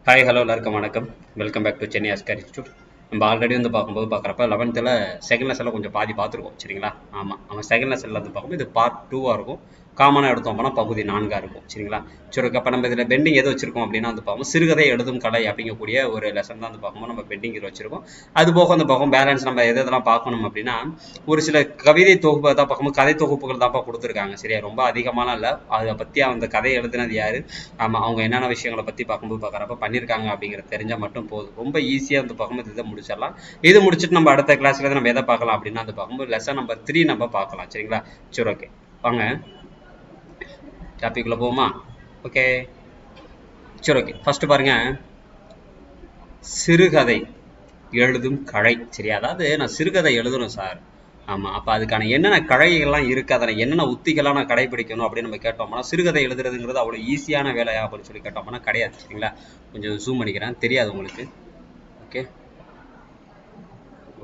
Hi hello எல்லாருக்கும் வணக்கம். Welcome back to Chennai Oscar institute. நம்ம ஆல்ரெடி பார்க்குறப்ப 11th செகண்ட் லெசனில் கொஞ்சம் பாதி பார்த்துருக்கோம் சரிங்களா. ஆமாம், அவன் செகண்ட் லெசனில் பார்க்கும்போது இது பார்ட் 2 இருக்கும். காமனாக எடுத்தோம் அப்படின்னா பகுதி 4 இருக்கும் சரிங்களா. சரி, அப்போ நம்ம இதில் பெண்டிங் எது வச்சிருக்கோம் அப்படின்னா பார்ப்போம் சிறுகதை எழுதும் கலை அப்படிங்கக்கூடிய ஒரு லெசன் தான் பார்க்கும்போது நம்ம பெண்டிங் இது வச்சிருக்கோம். அது போக பேலன்ஸ் நம்ம எதெல்லாம் பார்க்கணும் அப்படின்னா ஒரு சில கவிதை தொகுப்பை தான் பார்க்கும்போது கதை தொகுப்புகள் தான்ப்பா கொடுத்துருக்காங்க சரியா. ரொம்ப அதிகமான இல்லை. அதை பற்றி அந்த கதையை எழுதுனது யாரு, ஆமாம், அவங்க என்னென்ன விஷயங்களை பற்றி பார்க்குறப்ப பண்ணியிருக்காங்க அப்படிங்கிறது தெரிஞ்சால் மட்டும் போதும். ரொம்ப ஈஸியாக பார்க்கும்போது இதை முடிச்சிடலாம். இது முடிச்சுட்டு நம்ம அடுத்த கிளாஸ்ல நம்ம எதை பார்க்கலாம் அப்படின்னா பார்க்கும்போது லெசன் நம்பர் 3 நம்ம பார்க்கலாம் சரிங்களா. சரி, ஓகே, வாங்க டாபிக்ல போமா. ஓகே, சரி, ஓகே. ஃபர்ஸ்ட் பாருங்க, சிறுகதை எழுதும் கலை சரியா. அதாவது நான் சிறுகதை எழுதணும் சார், ஆமாம், அப்போ அதுக்கான என்னென்ன கலைகள்லாம் இருக்குது, அதில் என்னென்ன உத்திகள்லாம் நான் கடைபிடிக்கணும் அப்படின்னு நம்ம கேட்டோம்னா சிறுகதை எழுதுறதுங்கிறது அவ்வளோ ஈஸியான வேலையா அப்படின்னு சொல்லி கேட்டோம்னா கிடையாது சரிங்களா. கொஞ்சம் ஜூம் பண்ணிக்கிறேன், தெரியாது உங்களுக்கு. ஓகே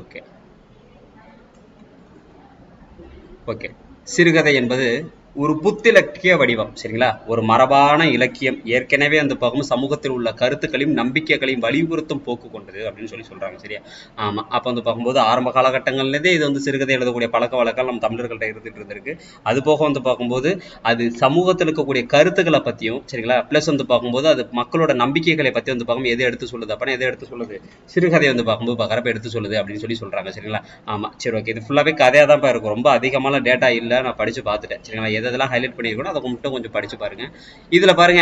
ஓகே ஓகே சிறுகதை என்பது ஒரு புத்திலக்கிய வடிவம் சரிங்களா. ஒரு மரபான இலக்கியம், ஏற்கனவே அந்த பக்கம் சமூகத்தில் உள்ள கருத்துக்களையும் நம்பிக்கைகளையும் வலியுறுத்தும் போக்கு கொண்டது அப்படின்னு சொல்லி சொல்றாங்க சரியா. ஆமா, அப்ப பார்க்கும்போது ஆரம்ப காலகட்டங்கள்லேருந்தே இது சிறுகதை எழுதக்கூடிய பழக்க வழக்கம் நம்ம தமிழர்கள்ட்ட இருந்துட்டு இருந்திருக்கு. அது போக பார்க்கும்போது அது சமூகத்தில் இருக்கக்கூடிய கருத்துக்களை பத்தியும் சரிங்களா, பிளஸ் பார்க்கும்போது அது மக்களோட நம்பிக்கைகளை பத்தி பார்க்கும் எது எடுத்து சொல்லுது அப்படின்னா எது எடுத்து சொல்லுது, சிறுகதை பார்க்கும்போது பார்க்குறப்ப எடுத்து சொல்லுது அப்படின்னு சொல்லி சொல்றாங்க சரிங்களா. ஆமா, சரி, ஓகே. இது ஃபுல்லாவே கதையா தான் இருக்கும். ரொம்ப அதிகமான டேட்டா இல்லை, நான் படிச்சு பார்த்துட்டேன் சரிங்களா. எதெல்லாம் ஹைலைட் பண்ணியிருக்கணும் அதை மட்டும் கொஞ்சம் படிச்சு பாருங்க. இதுல பாருங்க,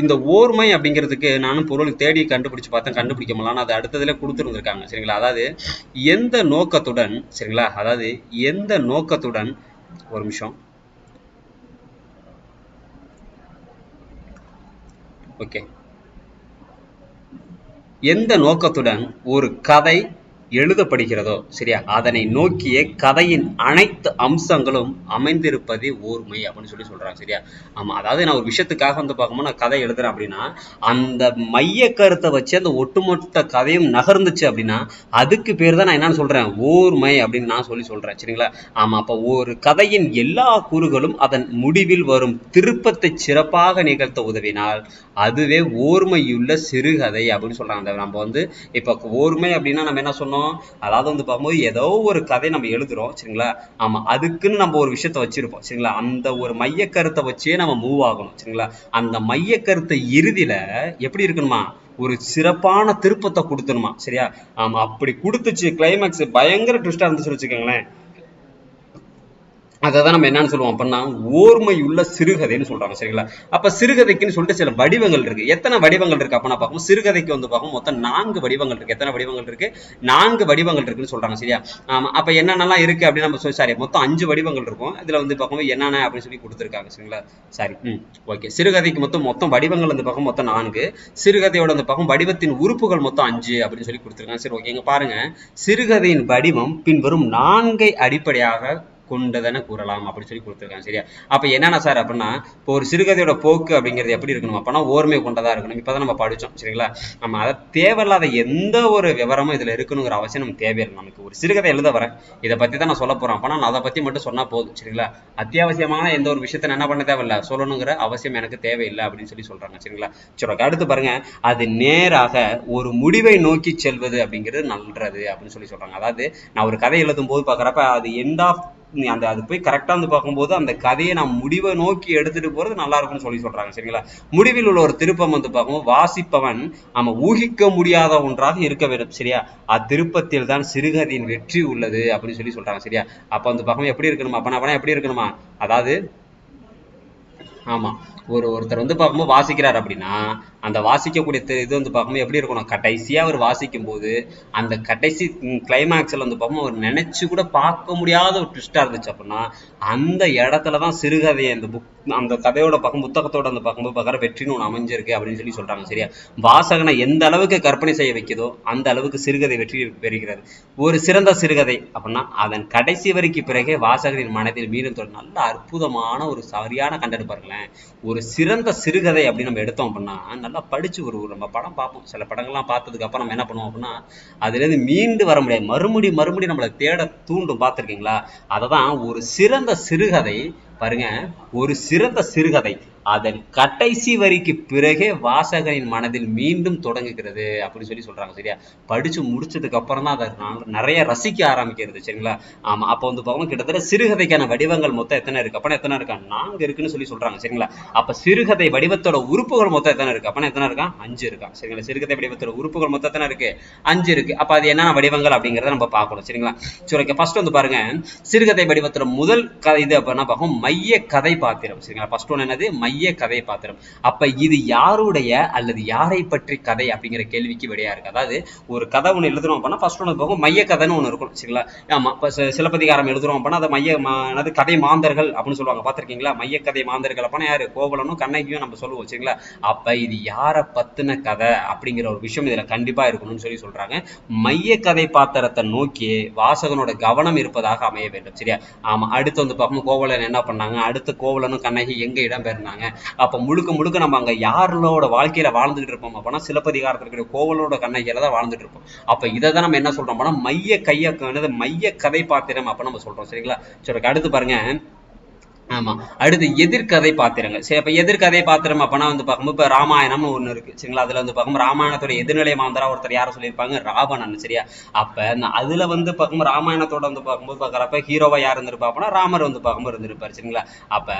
இந்த ஓர்மை அப்படிங்கிறதுக்கு நானும் பொருள் தேடி கண்டுபிடிச்சு பார்த்தேன், கண்டுபிடிக்க முடியல. அதை அடுத்ததுல கொடுத்துருந்துருக்காங்க சரிங்களா. அதாவது எந்த நோக்கத்துடன் சரிங்களா, அதாவது எந்த நோக்கத்துடன், ஒரு நிமிஷம், ஓகே, எந்த நோக்கத்துடன் ஒரு கதை எழுதப்படுகிறதோ சரியா, அதனை நோக்கிய கதையின் அனைத்து அம்சங்களும் அமைந்திருப்பதே ஓர்மை அப்படின்னு சொல்லி சொல்றாங்க சரியா. ஆமா, அதாவது நான் ஒரு விஷயத்துக்காக பார்க்கும்போது நான் கதை எழுதுறேன் அப்படின்னா அந்த மைய கருத்தை வச்சு அந்த ஒட்டுமொத்த கதையும் நகர்ந்துச்சு அப்படின்னா அதுக்கு பேர் தான் நான் என்னன்னு சொல்றேன், ஓர்மை அப்படின்னு நான் சொல்றேன் சரிங்களா. ஆமா, அப்ப ஒரு கதையின் எல்லா கூறுகளும் அதன் முடிவில் வரும் திருப்பத்தை சிறப்பாக நிகழ்த்த உதவினால் அதுவே ஓர்மையுள்ள சிறுகதை அப்படின்னு சொல்றாங்க. நம்ம இப்ப ஓர்மை அப்படின்னா நம்ம என்ன சொன்னோம், அதாவது பார்க்கும்போது ஏதோ ஒரு கதை நம்ம எழுதுறோம் சரிங்களா. ஆமா, அதுக்குன்னு நம்ம ஒரு விஷயத்த வச்சிருப்போம் சரிங்களா. அந்த ஒரு மைய கருத்தை வச்சே நம்ம மூவ் ஆகணும் சரிங்களா. அந்த மைய கருத்தை இறுதியில எப்படி இருக்கணுமா, ஒரு சிறப்பான திருப்பத்தை கொடுத்தணுமா சரியா. ஆமா, அப்படி கொடுத்துச்சு, கிளைமேக்ஸ் பயங்கர ட்விஸ்டா இருந்துச்சு வச்சுக்கோங்களேன், அதை தான் நம்ம என்னன்னு சொல்லுவோம் அப்படின்னா ஓர்மையுள்ள சிறுகதைன்னு சொல்றாங்க சரிங்களா. அப்ப சிறுகதைக்குன்னு சொல்லிட்டு சில வடிவங்கள் இருக்கு. எத்தனை வடிவங்கள் இருக்கு அப்படின்னா பார்க்கும் சிறுகதைக்கு பார்க்கும் மொத்தம் 4 வடிவங்கள் இருக்கு. எத்தனை வடிவங்கள் இருக்கு, 4 வடிவங்கள் இருக்குன்னு சொல்றாங்க சரியா. ஆமா, அப்ப என்னென்னலாம் இருக்கு அப்படின்னு நம்ம சாரி, மொத்தம் 5 வடிவங்கள் இருக்கும். இதுல பார்க்கும்போது என்னென்ன அப்படின்னு சொல்லி கொடுத்துருக்காங்க சரிங்களா. Sorry, okay. சிறுகதைக்கு மொத்தம் வடிவங்கள் பக்கம் மொத்தம் 4, சிறுகதையோட பக்கம் வடிவத்தின் உறுப்புகள் மொத்தம் 5 அப்படின்னு சொல்லி கொடுத்துருக்காங்க சரி, ஓகே. இங்க பாருங்க, சிறுகதையின் வடிவம் பின்வரும் 4 அடிப்படையாக கொண்டதென கூறலாம் அப்படி சொல்லி கொடுத்துருக்காங்க சரியா. அப்ப என்னென்ன சார் அப்படின்னா, இப்போ ஒரு சிறுகதையோட போக்கு அப்படிங்கிறது எப்படி இருக்கணும் அப்படின்னா ஓர்மை கொண்டதா இருக்கணும். இப்பதான் நம்ம படிச்சோம் சரிங்களா. நம்ம அதை தேவையில்லாத எந்த ஒரு விவரமும் இதுல இருக்கணுங்கிற அவசியம் நமக்கு தேவையில்லை. நமக்கு ஒரு சிறுகதை எழுத வரேன், இதை பத்தி தான் நான் சொல்ல போறேன் அப்படின்னா நான் அதை பத்தி மட்டும் சொன்னா போதும் சரிங்களா. அத்தியாவசியமான எந்த ஒரு விஷயத்த என்ன பண்ண தேவையில்லை, சொல்லணுங்கிற அவசியம் எனக்கு தேவையில்லை அப்படின்னு சொல்லி சொல்றாங்க சரிங்களா. சரி, அடுத்து பாருங்க, அது நேராக ஒரு முடிவை நோக்கி செல்வது அப்படிங்கிறது நல்லது அப்படின்னு சொல்லி சொல்றாங்க. அதாவது நான் ஒரு கதை எழுதும் போது பாக்குறப்ப அது எண்ட் ஆஃப் அது போய் கரெக்டா பார்க்கும்போது அந்த கதையை நான் முடிவை நோக்கி எடுத்துட்டு போறது நல்லா இருக்கும்னு சொல்லி சொல்றாங்க சரிங்களா. முடிவில் உள்ள ஒரு திருப்பம் பார்க்கும்போது வாசிப்பவன் நம்ம ஊகிக்க முடியாத ஒன்றாக இருக்க வேண்டும் சரியா. அத்திருப்பத்தில் தான் சிறுகதையின் வெற்றி உள்ளது அப்படின்னு சொல்லி சொல்றாங்க சரியா. அப்ப பார்க்கும்போது எப்படி இருக்கணுமா அப்பனா எப்படி இருக்கணுமா, அதாவது ஆமா, ஒருத்தர் பார்க்கும்போது வாசிக்கிறார் அப்படின்னா அந்த வாசிக்கக்கூடிய இது பார்க்கும்போது எப்படி இருக்கணும், கடைசியா அவர் வாசிக்கும் போது அந்த கடைசி கிளைமேக்ஸ்ல பார்க்கும்போது அவர் நினைச்சு கூட பார்க்க முடியாத ஒரு ட்விஸ்டா இருந்துச்சு அப்படின்னா அந்த இடத்துலதான் சிறுகதையை அந்த கதையோட புத்தகத்தோட பார்க்கும்போது பார்க்குற வெற்றின்னு ஒன்று அமைஞ்சிருக்கு அப்படின்னு சொல்லி சொல்றாங்க சரியா. வாசகனை எந்த அளவுக்கு கற்பனை செய்ய வைக்குதோ அந்த அளவுக்கு சிறுகதை வெற்றி பெறுகிறது. ஒரு சிறந்த சிறுகதை அப்படின்னா அதன் கடைசி வரைக்கும் பிறகே வாசகரின் மனதில் மீண்டும் நல்ல அற்புதமான ஒரு சரியான கண்டெடுப்பார்களேன். ஒரு சிறந்த சிறுகதை அப்படின்னு நம்ம எடுத்தோம் அப்படின்னா நல்லா படிச்சு நம்ம படம் பார்ப்போம். சில படங்கள்லாம் பார்த்ததுக்கு அப்புறம் நம்ம என்ன பண்ணுவோம் அப்படின்னா அதுல இருந்து மீண்டு வர முடியாது, மறுபடியும் நம்மளை தேட தூண்டும். பார்த்துருக்கீங்களா? அததான் ஒரு சிறந்த சிறுகதை பாருங்க, ஒரு சிறந்த சிறுகதை அதன் கடைசி வரிக்கு பிறகே வாசகரின் மனதில் மீண்டும் தொடங்குகிறது அப்படின்னு சொல்லி சொல்றாங்க. சரியா? படிச்சு முடிச்சதுக்கு அப்புறம் தான் அதை நிறைய ரசிக்க ஆரம்பிக்கிறது. சரிங்களா? ஆமா. அப்ப வந்து பாருங்க கிட்டத்தட்ட சிறுகதைக்கான வடிவங்கள் மொத்தம் எத்தனை இருக்கு அப்பனா எத்தனை இருக்கா? 4 இருக்குன்னு சொல்லி சொல்றாங்க. சரிங்களா? அப்ப சிறுகதை வடிவத்தோட உறுப்புகள் மொத்தம் எத்தனை இருக்கு அப்பனா எத்தனை இருக்கா? 5 இருக்கா. சரிங்களா? சிறுகதை வடிவத்தோட உறுப்புகள் மொத்தம் எத்தனை இருக்கு? 5 இருக்கு. அப்ப அது என்னென்ன வடிவங்கள் அப்படிங்கறத நம்ம பார்க்கணும். சரிங்களா? சரி, ஃபர்ஸ்ட் வந்து பாருங்க, சிறுகதை வடிவத்தோட முதல் இது அப்படின்னா பார்க்கும் மைய கதை பாத்திரம். சரிங்களா? ஃபர்ஸ்ட் ஒன் என்னது? மைய கதை பாத்திரம். அப்ப இது யாருடைய அல்லது யாரை பற்றி கதை அப்படிங்கிற கேள்விக்கு விடையா இருக்கு. அதாவது ஒரு கதை ஒண்ணு எழுதுறோம் அப்படின்னா ஃபர்ஸ்ட் ஒன்று பார்க்கும் மைய கதைன்னு ஒண்ணு இருக்கும். சரிங்களா? ஆமா. இப்ப சிலப்பதிகாரம் எழுதுறோம் அப்படின்னா அதை மைய கதை மாந்தர்கள் அப்படின்னு சொல்லுவாங்க. பார்த்திருக்கீங்களா? மைய கதை மாந்தர்கள் அப்படின்னா யாரு? கோவலனும் கண்ணகியும் நம்ம சொல்லுவோம். சரிங்களா? அப்ப இது யாரை பத்தின கதை அப்படிங்கிற ஒரு விஷயம் இதுல கண்டிப்பா இருக்கணும்னு சொல்லி சொல்றாங்க. மைய கதை பாத்திரத்தை நோக்கி வாசகனோட கவனம் இருப்பதாக அமைய வேண்டும். சரியா? ஆமா. அடுத்து வந்து பார்க்கும் கோவலன் என்ன பண்ணாங்க, அடுத்து கோவலனும் கண்ணகி எங்க இடம் பெயர்ந்தாங்க, அப்ப முழுக்க முழுக்க நம்ம அங்க யாரோட வாழ்க்கையில வாழ்ந்துட்டு இருப்போம் அப்படின்னா சிலப்பதிகாரத்தில் இருக்கிற கோவலனோட கண்ணகியில தான் வாழ்ந்துட்டு இருப்போம். அப்ப இதை தான் நம்ம என்ன சொல்றோம் அப்படின்னா மைய கதை பாத்திரம் அப்ப நம்ம சொல்றோம். சரிங்களா? சரி, அடுத்து பாருங்க. ஆமா. அடுத்து எதிர்கதை பாத்திரங்கள். சரி, அப்ப எதிர்கதை பாத்திரம் அப்பனா வந்து பார்க்கும்போது இப்ப ராமாயணம்னு ஒண்ணு இருக்கு. சரிங்களா? அதுல வந்து பார்க்கும்போது ராமாயணத்தோட எதிர்நிலை மாந்தரா ஒருத்தர் யாரை சொல்லியிருப்பாங்க? ராவணன். சரியா? அப்ப அதுல வந்து பார்க்கும்போது ராமாயணத்தோட வந்து பார்க்கும்போது பார்க்கறப்ப ஹீரோவா யார் இருந்திருப்பாங்கன்னா ராமர் வந்து பார்க்கும்போது இருந்திருப்பாரு. சரிங்களா? அப்ப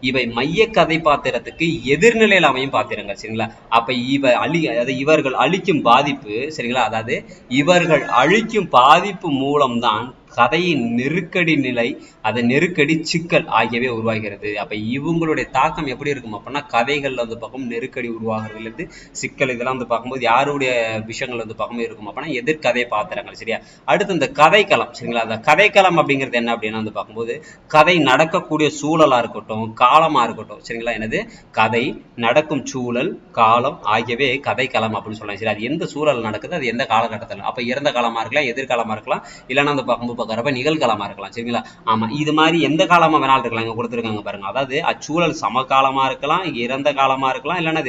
இவை மைய கதை பாத்திரத்துக்கு எதிர்நிலையில் அமையும் பாத்திரங்கள். சரிங்களா? அப்ப அதாவது இவர்கள் அளிக்கும் பாதிப்பு. சரிங்களா? அதாவது இவர்கள் அளிக்கும் பாதிப்பு மூலம்தான் கதையின் நெருக்கடி நிலை, அது நெருக்கடி சிக்கல் ஆகியவை உருவாகிறது. அப்ப இவங்களுடைய தாக்கம் எப்படி இருக்கும் அப்படின்னா கதைகள்ல வந்து பார்க்கும் நெருக்கடி உருவாகிறதுல இருந்து சிக்கல் இதெல்லாம் வந்து பார்க்கும்போது யாருடைய விஷயங்கள் வந்து பார்க்கும்போது இருக்கும் அப்படின்னா எதிர்கதை பாத்திரங்கள். சரியா? அடுத்து இந்த கதைக்களம். சரிங்களா? அந்த கதைக்களம் அப்படிங்கிறது என்ன அப்படின்னா வந்து பார்க்கும்போது கதை நடக்கக்கூடிய சூழலா இருக்கட்டும், காலமா இருக்கட்டும். சரிங்களா? என்னது? கதை நடக்கும் சூழல், காலம் ஆகியவே கதைக்களம் அப்படின்னு சொல்லலாம். சரி, அது எந்த சூழல் நடக்குது, அது எந்த காலகட்டத்தில், அப்ப இறந்த காலமா இருக்கலாம், எதிர்காலமா இருக்கலாம், இல்லைன்னா வந்து பார்க்கும்போது நிகழ்காலமா இருக்கலாம். சரிங்களா? ஆமா. இது மாதிரி எந்த காலமா வேணாலும் இருக்கலாம். இங்க கொடுத்துருக்காங்க பாருங்க. அதாவது அச்சூழல் சமகாலமா இருக்கலாம், இறந்த காலமா இருக்கலாம், இல்லைன்னா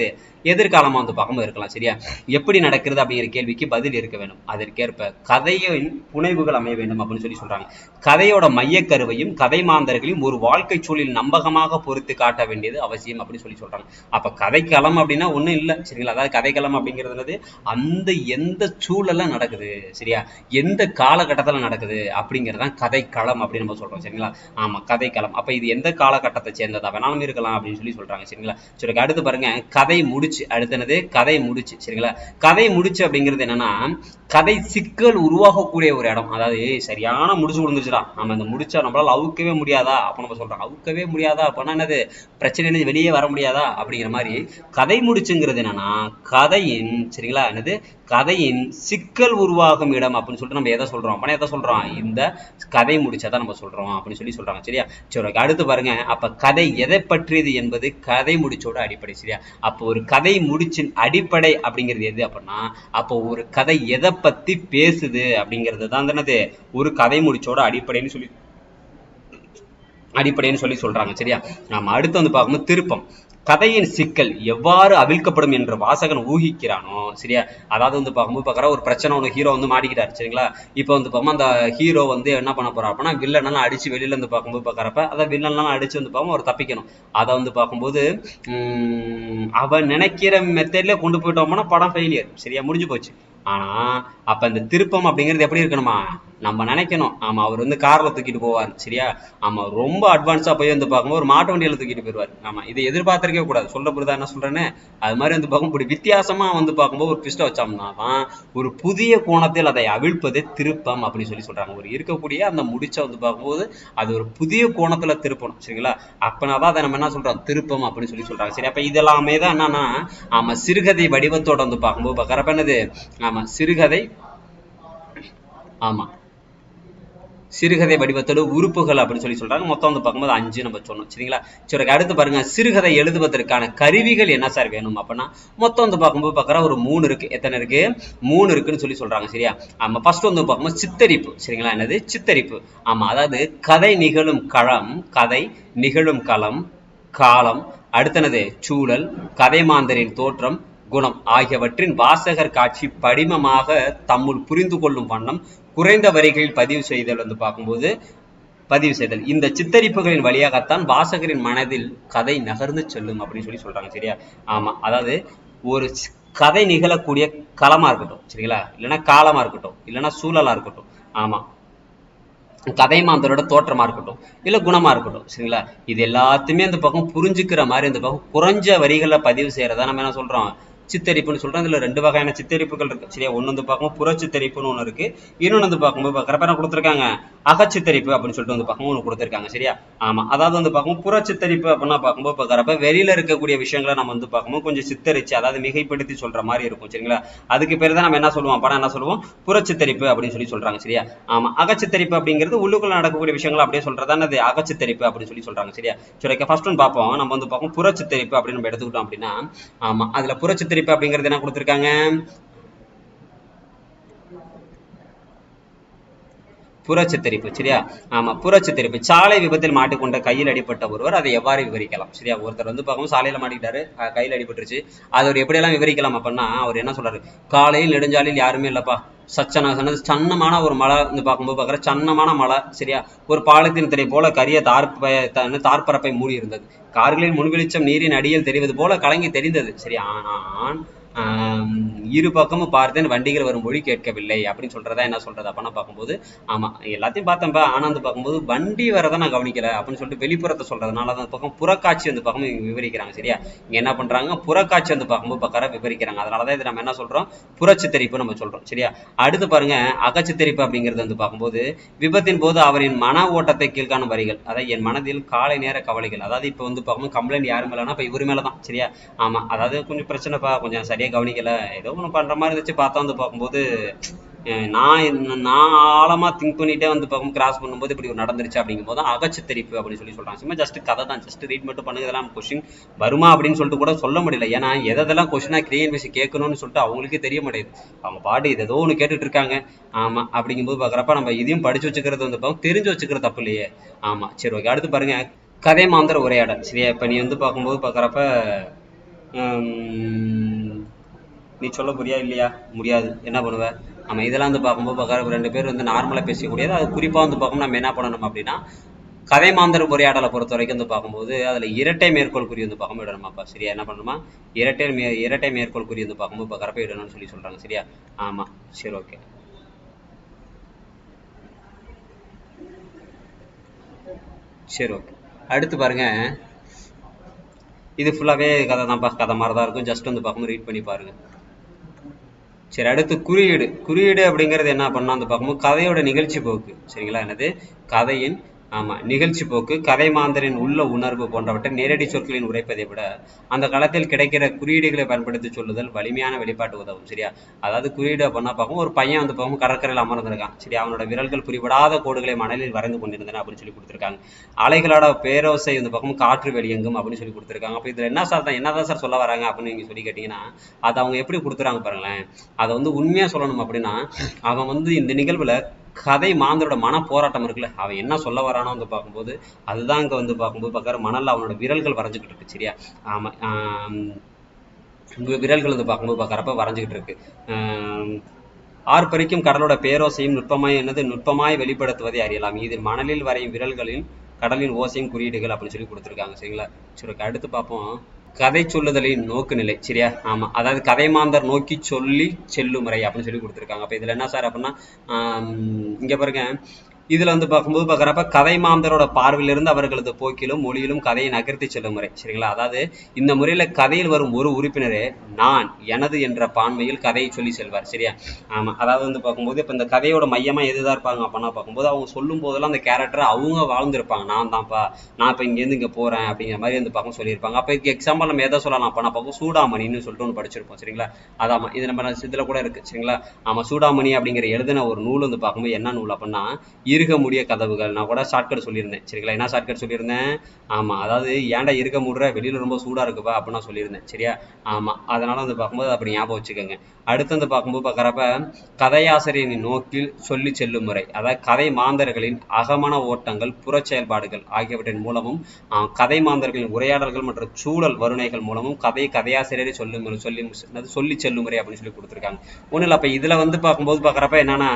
எதிர்காலமா வந்து பார்க்கும்போது இருக்கலாம். சரியா? எப்படி நடக்கிறது அப்படிங்கிற கேள்விக்கு பதில் இருக்க வேண்டும். அதற்கேற்ப கதையின் புனைவுகள் அமைய வேண்டும் அப்படின்னு சொல்லி சொல்றாங்க. கதையோட மையக்கருவையும் கதை மாந்தர்களையும் ஒரு வாழ்க்கை சூழலில் நம்பகமாக பொறுத்து காட்ட வேண்டியது அவசியம் அப்படின்னு சொல்லி சொல்றாங்க. அப்ப கதைக்களம் அப்படின்னா ஒண்ணும் இல்லை. சரிங்களா? அதாவது கதைக்களம் அப்படிங்கிறது அந்த எந்த சூழல்ல நடக்குது, சரியா, எந்த காலகட்டத்துல நடக்குது அப்படிங்கிறதான் கதைக்களம் அப்படின்னு நம்ம சொல்றோம். சரிங்களா? ஆமா, கதைக்களம். அப்ப இது எந்த காலகட்டத்தை சேர்ந்ததா வேணாலும் இருக்கலாம் அப்படின்னு சொல்லி சொல்றாங்க. சரிங்களா? சரி, அடுத்து பாருங்க. கதை முடிச்சு. அடுத்தது கதை முடிச்சு. சரிங்களா? கதை முடிச்சு அப்படிங்கிறது என்னன்னா கதை சிக்கல் உருவாகக்கூடிய ஒரு இடம். அதாவது சரியான முடிச்சு விழுந்துச்சுடா, நம்ம இந்த முடிச்சா நம்மளால அவுக்கவே முடியாதா அப்ப நம்ம சொல்றோம். அவுக்கவே முடியாதா அப்படின்னா என்னது? பிரச்சனை வெளியே வர முடியாதா அப்படிங்கிற மாதிரி கதை முடிச்சுங்கிறது என்னன்னா கதையின், சரிங்களா, என்னது, கதையின் சிக்கல் உருவாகும் இடம் அப்படின்னு சொல்லிட்டு நம்ம எதை சொல்றோம் அப்படின்னா எதை சொல்றோம்? இந்த கதை முடிச்சதான் நம்ம சொல்றோம் அப்படின்னு சொல்லி சொல்றாங்க. சரியா? சரி, அடுத்து பாருங்க. அப்ப கதை எதை பற்றியது என்பது கதை முடிச்சோட அடிப்படை. சரியா? அப்போ ஒரு கதை முடிச்சின் அடிப்படை அப்படிங்கிறது எது அப்படின்னா அப்போ ஒரு கதை எதை பத்தி பேசுது அப்படிங்கிறது தான் என்னது? ஒரு கதை முடிச்சோட அடிப்படைன்னு சொல்லி சொல்றாங்க. சரியா? நாம அடுத்து வந்து பார்க்கும்போது திருப்பம். கதையின் சிக்கல் எவ்வாறு அவிழ்க்கப்படும் என்று வாசகன் ஊகிக்கிறானோ, சரியா, அதாவது வந்து பார்க்கும்போது பார்க்குற ஒரு பிரச்சனை ஒன்று ஹீரோ வந்து மாட்டிக்கிட்டாரு. சரிங்களா? இப்போ வந்து பார்க்கும்போது அந்த ஹீரோ வந்து என்ன பண்ண போறா அப்படின்னா வில்லனெல்லாம் அடிச்சு வெளியில இருந்து பார்க்கும்போது பார்க்குறப்ப அதை வில்லனெல்லாம் அடிச்சு வந்து பார்க்கும் அவர் தப்பிக்கணும். அதை வந்து பார்க்கும்போது அவன் நினைக்கிற மெத்தட்ல கொண்டு போயிட்டோம்னா படம் ஃபெயிலியர். சரியா? முடிஞ்சு போச்சு. ஆனா அப்ப இந்த திருப்பம் அப்படிங்கிறது எப்படி இருக்கணுமா? நம்ம நினைக்கணும். ஆமா, அவர் வந்து கார்ல தூக்கிட்டு போவார். சரியா? ஆமா, ரொம்ப அட்வான்ஸா போய் வந்து பார்க்கும்போது ஒரு மாட்டு வண்டியில தூக்கிட்டு போயிடுவார். ஆமா, இதை எதிர்பார்த்திருக்கவே கூடாது. சொல்ல புரியுதா என்ன சொல்றேன்னு? அது மாதிரி வந்து பார்க்கும்போது வித்தியாசமா வந்து பார்க்கும்போது ஒரு ட்விஸ்ட் வச்சோம்னா தான் ஒரு புதிய கோணத்தில் அதை அவிழ்ப்பது திருப்பம் அப்படின்னு சொல்லி சொல்றாங்க. ஒரு இருக்கக்கூடிய அந்த முடிச்ச வந்து பார்க்கும்போது அது ஒரு புதிய கோணத்துல திருப்பணும். சரிங்களா? அப்பனாதான் அதை நம்ம என்ன சொல்றோம்? திருப்பம் அப்படின்னு சொல்லி சொல்றாங்க. சரி, அப்ப இதெல்லாமே தான் என்னன்னா ஆமா சிறுகதை வடிவத்தோட வந்து பார்க்கும்போது பார்க்கறப்ப என்னது? ஆமா, சிறுகதை. ஆமா, சிறுகதை வடிவத்தோட உறுப்புகள் அப்படின்னு சொல்லி சொல்றாங்க. மொத்தம் வந்து பார்க்கும்போது 5 நம்ம சொன்னோம். சரிங்களா? சரி, அடுத்து பாருங்க. சிறுகதை எழுதுவதற்கான கருவிகள் என்ன சார் வேணும் அப்படின்னா மொத்தம் வந்து பார்க்கும்போது பார்க்குற ஒரு 3 இருக்கு. எத்தனை இருக்கு? 3 இருக்குன்னு சொல்லி சொல்றாங்க. சரியா? ஆமா, ஃபர்ஸ்ட் வந்து பார்க்கும்போது சித்தரிப்பு. சரிங்களா? என்னது? சித்தரிப்பு. ஆமா, அதாவது கதை நிகழும் களம், கதை நிகழும் களம், காலம், அடுத்தனது சூழல், கதை மாந்தரின் தோற்றம், குணம் ஆகியவற்றின் வாசகர் காட்சி படிமமாக தம்முள் புரிந்து கொள்ளும் வண்ணம் குறைந்த வரிகளில் பதிவு செய்தல் வந்து பார்க்கும்போது பதிவு செய்தல். இந்த சித்தரிப்புகளின் வழியாகத்தான் வாசகரின் மனதில் கதை நகர்ந்து செல்லும் அப்படின்னு சொல்லி சொல்றாங்க. சரியா? ஆமா, அதாவது ஒரு கதை நிகழக்கூடிய களமா இருக்கட்டும், சரிங்களா, இல்லைன்னா காலமா இருக்கட்டும், இல்லைன்னா சூழலா இருக்கட்டும், ஆமா, கதை மாந்தரோட தோற்றமா இருக்கட்டும், இல்ல குணமா இருக்கட்டும், சரிங்களா, இது எல்லாத்தையுமே இந்த பக்கம் புரிஞ்சுக்கிற மாதிரி இந்த பக்கம் குறைஞ்ச வரிகளை பதிவு செய்யறதா நம்ம என்ன சொல்றோம், சித்தரிப்புன்னு சொல்றோம். இதுல 2 வகையான சித்தரிப்புகள் இருக்கு. சரியா? ஒண்ணு வந்து பார்க்கும்போது புற சித்தரிப்புன்னு ஒண்ணு இருக்கு. இன்னொன்னு வந்து பார்க்கும்போது பார்க்கறப்ப என்ன கொடுத்துருக்காங்க, அகச்சித்தரிப்பு அப்படின்னு சொல்லிட்டு வந்து பார்க்கும்போது ஒண்ணு கொடுத்துருக்காங்க. சரியா? ஆமா, அதாவது வந்து பார்க்கும்போது புற சித்தரிப்பு அப்படின்னா பார்க்கும்போது பார்க்கறப்ப வெளியில இருக்கக்கூடிய விஷயங்களை நம்ம வந்து பார்க்கும்போது கொஞ்சம் சித்தரிச்சு, அதாவது மிகைப்படுத்தி சொல்ற மாதிரி இருக்கும். சரிங்களா? அதுக்கு பேர் தான் நம்ம என்ன சொல்லுவோம், அப்பனா என்ன சொல்லுவோம், புற சித்தரிப்பு அப்படின்னு சொல்லி சொல்றாங்க. சரியா? ஆமா, அகச்சித்தரிப்பு அப்படிங்கிறது உள்ளுக்குள்ள நடக்கக்கூடிய விஷயங்களை அப்படியே சொல்றதானே அது அகச்சித்தரிப்பு அப்படின்னு சொல்லி சொல்றாங்க. சரியா? சரி, ஃபர்ஸ்ட் ஒன் பார்ப்போம். நம்ம வந்து பார்ப்போம் புற சித்தரிப்பு அப்படின்னு நம்ம எடுத்துக்கிட்டோம் அப்படின்னா, ஆமா, அதுல புற சித்தரிப்பு அப்படிங்கிறது என்ன கொடுத்திருக்காங்க, புறச்சித்தரிப்பு. சரியா? ஆமா, புறச்சித்தரிப்பு. சாலை விபத்தில் மாட்டிக்கொண்ட கையில் அடிப்பட்ட ஒருவர் அதை எவ்வாறு விவரிக்கலாம். சரியா? ஒருத்தர் வந்து பார்க்கும்போது சாலையில மாட்டிக்கிட்டாரு, கையில் அடிபட்டுருச்சு. அது அவர் எப்படியெல்லாம் விவரிக்கலாம் அப்படின்னா, அவர் என்ன சொல்றாரு, காலையில் நெடுஞ்சாலையில் யாருமே இல்லப்பா, சன்னமான ஒரு மலை வந்து பார்க்கும்போது பார்க்குற சன்னமான மலை. சரியா? ஒரு பாலத்தின் திரை போல கரிய தார்பரப்பை மூடி இருந்தது. கார்களின் முன்வெளிச்சம் நீரின் அடியில் தெரிவது போல கலங்கி தெரிந்தது. சரி, ஆனால் இரு பக்கமும் பார்த்தேன், வண்டிகள் வரும் மொழி கேட்கவில்லை அப்படின்னு சொல்றதா என்ன சொல்றது அப்படின்னா பார்க்கும்போது, ஆமா, எல்லாத்தையும் பார்த்தேன்ப்பா, ஆனா வந்து பார்க்கும்போது வண்டி வரதை நான் கவனிக்கல அப்படின்னு சொல்லிட்டு வெளிப்புறத்தை சொல்றதுனால அந்த பக்கம் புறக்காட்சி வந்து பக்கம் விவரிக்கிறாங்க. சரியா? இங்க என்ன பண்றாங்க, புறக்காட்சி வந்து பார்க்கும்போது பக்கற விவரிக்கிறாங்க. அதனாலதான் இது நம்ம என்ன சொல்றோம், புறச்சித்தரிப்பு நம்ம சொல்றோம். சரியா? அடுத்து பாருங்க, அகச்சித்தரிப்பு அப்படிங்கிறது வந்து பார்க்கும்போது விபத்தின் போது அவரின் மன ஓட்டத்தை கீழ்காணும் வரிகள், அதாவது என் மனதில் காலை நேர கவலைகள், அதாவது இப்ப வந்து பார்க்கும்போது கம்ப்ளைண்ட் யாரும் இல்லைன்னா இப்ப இவரு மேலதான். சரியா? ஆமா, அதாவது கொஞ்சம் பிரச்சனைப்பா, கொஞ்சம் சரியா கவனிக்கல, ஏதோ ஒண்ணு பண்ற மாதிரி இருந்துச்சு, பார்த்தா வந்து பார்க்கும்போது நான் ஆழமா திங்க் பண்ணிட்டே வந்து பார்க்கும் கிராஸ் பண்ணும்போது இப்படி ஒரு நடந்துருச்சு அப்படிங்கும் போது அகச்சித்தரிப்பு அப்படின்னு சொல்லி சொல்றாங்க. சும்மா ஜஸ்ட் கதை தான், ஜஸ்ட் ரீட் மட்டும் பண்ணுங்க, இதெல்லாம் கொஸ்டின் வருமா அப்படின்னு சொல்லிட்டு கூட சொல்ல முடியல. ஏன்னா எதெல்லாம் கொஸ்டினா கிரியேட் பேசி கேட்கணும்னு சொல்லிட்டு அவங்களுக்கே தெரிய மாட்டேங்குது. அவங்க பாட்டு இது ஏதோ ஒன்று கேட்டுட்டு இருக்காங்க. ஆமா, அப்படிங்கும்போது பாக்குறப்ப நம்ம இதையும் படிச்சு வச்சுக்கிறது வந்து பார்க்கும், தெரிஞ்சு வச்சுக்கிறது தப்பு இல்லையே. ஆமா, சரி, ஓகே. அடுத்து பாருங்க, கதை மாந்தர் உரையாடல். சரியா? இப்ப நீ வந்து பார்க்கும்போது பாக்குறப்ப நீ சொல்ல புரியா இல்லையா, முடியாது, என்ன பண்ணுவ, நம்ம இதெல்லாம் வந்து பார்க்கும்போது பார்க்குற 2 பேர் வந்து நார்மலா பேசக்கூடியது. அது குறிப்பா வந்து பார்க்கணும் நம்ம என்ன பண்ணணும் அப்படின்னா, கதை மாந்தர் உரையாடலை பொறுத்த வரைக்கும் வந்து பார்க்கும்போது அதுல இரட்டை மேற்கோள் குறி வந்து பார்க்கும்போது இடணுமாப்பா. சரியா? என்ன பண்ணணுமா, இரட்டை மேற்கோள் குறி வந்து பார்க்கும்போது பார்க்குறப்ப இடணும்னு சொல்லி சொல்றாங்க. சரியா? ஆமா, சரி, ஓகே. சரி, ஓகே. அடுத்து பாருங்க, இது ஃபுல்லாவே கதை தான்ப்பா, கதை மாதிரி தான் இருக்கும். ஜஸ்ட் வந்து பார்க்கும்போது ரீட் பண்ணி பாருங்க. சரி, அடுத்து குறியீடு அப்படிங்கிறது என்ன பண்ணா வந்து பார்க்கும்போது கதையோட நிகழ்ச்சி போக்கு. சரிங்களா? என்னது, கதையின், ஆமா, நிகழ்ச்சி போக்கு, கதை மாந்தரின் உள்ள உணர்வு போன்றவற்றை நேரடி சொற்களின் உரைப்பதை விட அந்த களத்தில் கிடைக்கிற குறியீடுகளை பயன்படுத்தி சொல்லுதல் வலிமையான வெளிப்பாட்டு உதவும். சரியா? அதாவது குறியீடு அப்படின்னா பார்க்கும், ஒரு பையன் வந்து பார்க்கும் கடற்கரையில் அமர்ந்திருக்கான். சரி, அவனோட விரல்கள் புரிபடாத கோடுகளை மணலில் வரைந்து கொண்டிருந்தன அப்படின்னு சொல்லி கொடுத்துருக்காங்க. அலைகளோட பேரோசை வந்து பார்க்கும் காற்று வெளியெங்கும் அப்படின்னு சொல்லி கொடுத்துருக்காங்க. அப்ப இதுல என்னதான் சார் சொல்ல வராங்க அப்படின்னு நீங்க சொல்லி கேட்டீங்கன்னா, அதை அவங்க எப்படி கொடுத்துறாங்க பாருங்களேன். அதை வந்து உண்மையா சொல்லணும் அப்படின்னா, அவன் வந்து இந்த நிகழ்வுல கதை மாந்தரோட மன போராட்டம் இருக்குல்ல, அவன் என்ன சொல்ல வரானோ வந்து பார்க்கும்போது அதுதான் இங்க வந்து பார்க்கும்போது பார்க்குற மணல்ல அவனோட விரல்கள் வரைஞ்சுக்கிட்டு இருக்கு. சரியா? ஆமா, விரல்கள் வந்து பார்க்கும்போது பார்க்குறப்ப வரைஞ்சுக்கிட்டு இருக்கு. ஆர்ப்பரிக்கும் கடலோட பேரோசையும் நுட்பமாய் வெளிப்படுத்துவதை அறியலாம். இதில் மணலில் வரையும் விரல்களின் கடலின் ஓசையும் குறியீடுகள் அப்படின்னு சொல்லி கொடுத்துருக்காங்க. சரிங்களா? சரி, அடுத்து பார்ப்போம், கதை சொல்லுதலின் நோக்கு நிலை. சரியா? ஆமா, அதாவது கதை மாந்தர் நோக்கி சொல்லி செல்லும் முறை அப்படின்னு சொல்லி கொடுத்துருக்காங்க. அப்ப இதுல என்ன சார் அப்படின்னா, இங்க பாருங்க, இதுல வந்து பார்க்கும்போது பார்க்குறப்ப கதை மாந்தரோட பார்வையிலிருந்து அவர்களது போக்கிலும் மொழியிலும் கதையை நகர்த்தி செல்லும் முறை. சரிங்களா? அதாவது இந்த முறையில கதையில் வரும் ஒரு உறுப்பினரே நான் எனது என்ற பான்மையில் கதையை சொல்லி செல்வார். சரியா? ஆமா, அதாவது வந்து பார்க்கும்போது இப்ப இந்த கதையோட மையமா எதுதான் இருப்பாங்க அப்படின்னா பார்க்கும்போது அவங்க சொல்லும் போதெல்லாம் அந்த கேரக்டர் அவங்க வாழ்ந்திருப்பாங்க. நான் தான்ப்பா, நான் இப்ப இங்க இருந்து இங்க போறேன் அப்படிங்கிற மாதிரி வந்து பார்க்கும் சொல்லியிருப்பாங்க. அப்ப எக்ஸாம்பிள் நம்ம எதை சொல்லலாம் அப்படின்னா பார்க்கும், சூடாமணின்னு சொல்லிட்டு ஒன்று படிச்சிருப்போம். சரிங்களா? அதாமா, இது நம்ம இதுல கூட இருக்கு. சரிங்களா? ஆமா, சூடாமணி அப்படிங்கிற எழுதின ஒரு நூல் வந்து பார்க்கும்போது என்ன நூல் அப்படின்னா, இருக முடிய கதவுகள். நான் கூட ஷார்ட்கட் சொல்லியிருந்தேன். சரிங்களா? என்ன ஷார்ட்கட் சொல்லியிருந்தேன்? ஆமா, அதாவது ஏன்டா இருக்க முடிற, வெளியில ரொம்ப சூடா இருக்குப்பா அப்படின்னு நான் சொல்லியிருந்தேன். சரியா? ஆமா, அதனால வந்து பார்க்கும்போது அப்படி ஞாபகம் வச்சுக்கோங்க. அடுத்து வந்து பார்க்கும்போது பார்க்குறப்ப கதையாசிரியரின் நோக்கில் சொல்லி செல்லும் முறை, அதாவது கதை மாந்தர்களின் அகமன ஓட்டங்கள், புற செயல்பாடுகள் ஆகியவற்றின் மூலமும் கதை மாந்தர்களின் உரையாடல்கள் மற்றும் சூழல் வருணைகள் மூலமும் கதையாசிரியரை சொல்லி செல்லும் முறை அப்படின்னு சொல்லி கொடுத்துருக்காங்க. ஒன்றும் இல்லை. அப்ப இதுல வந்து பார்க்கும்போது பார்க்குறப்ப என்னன்னா,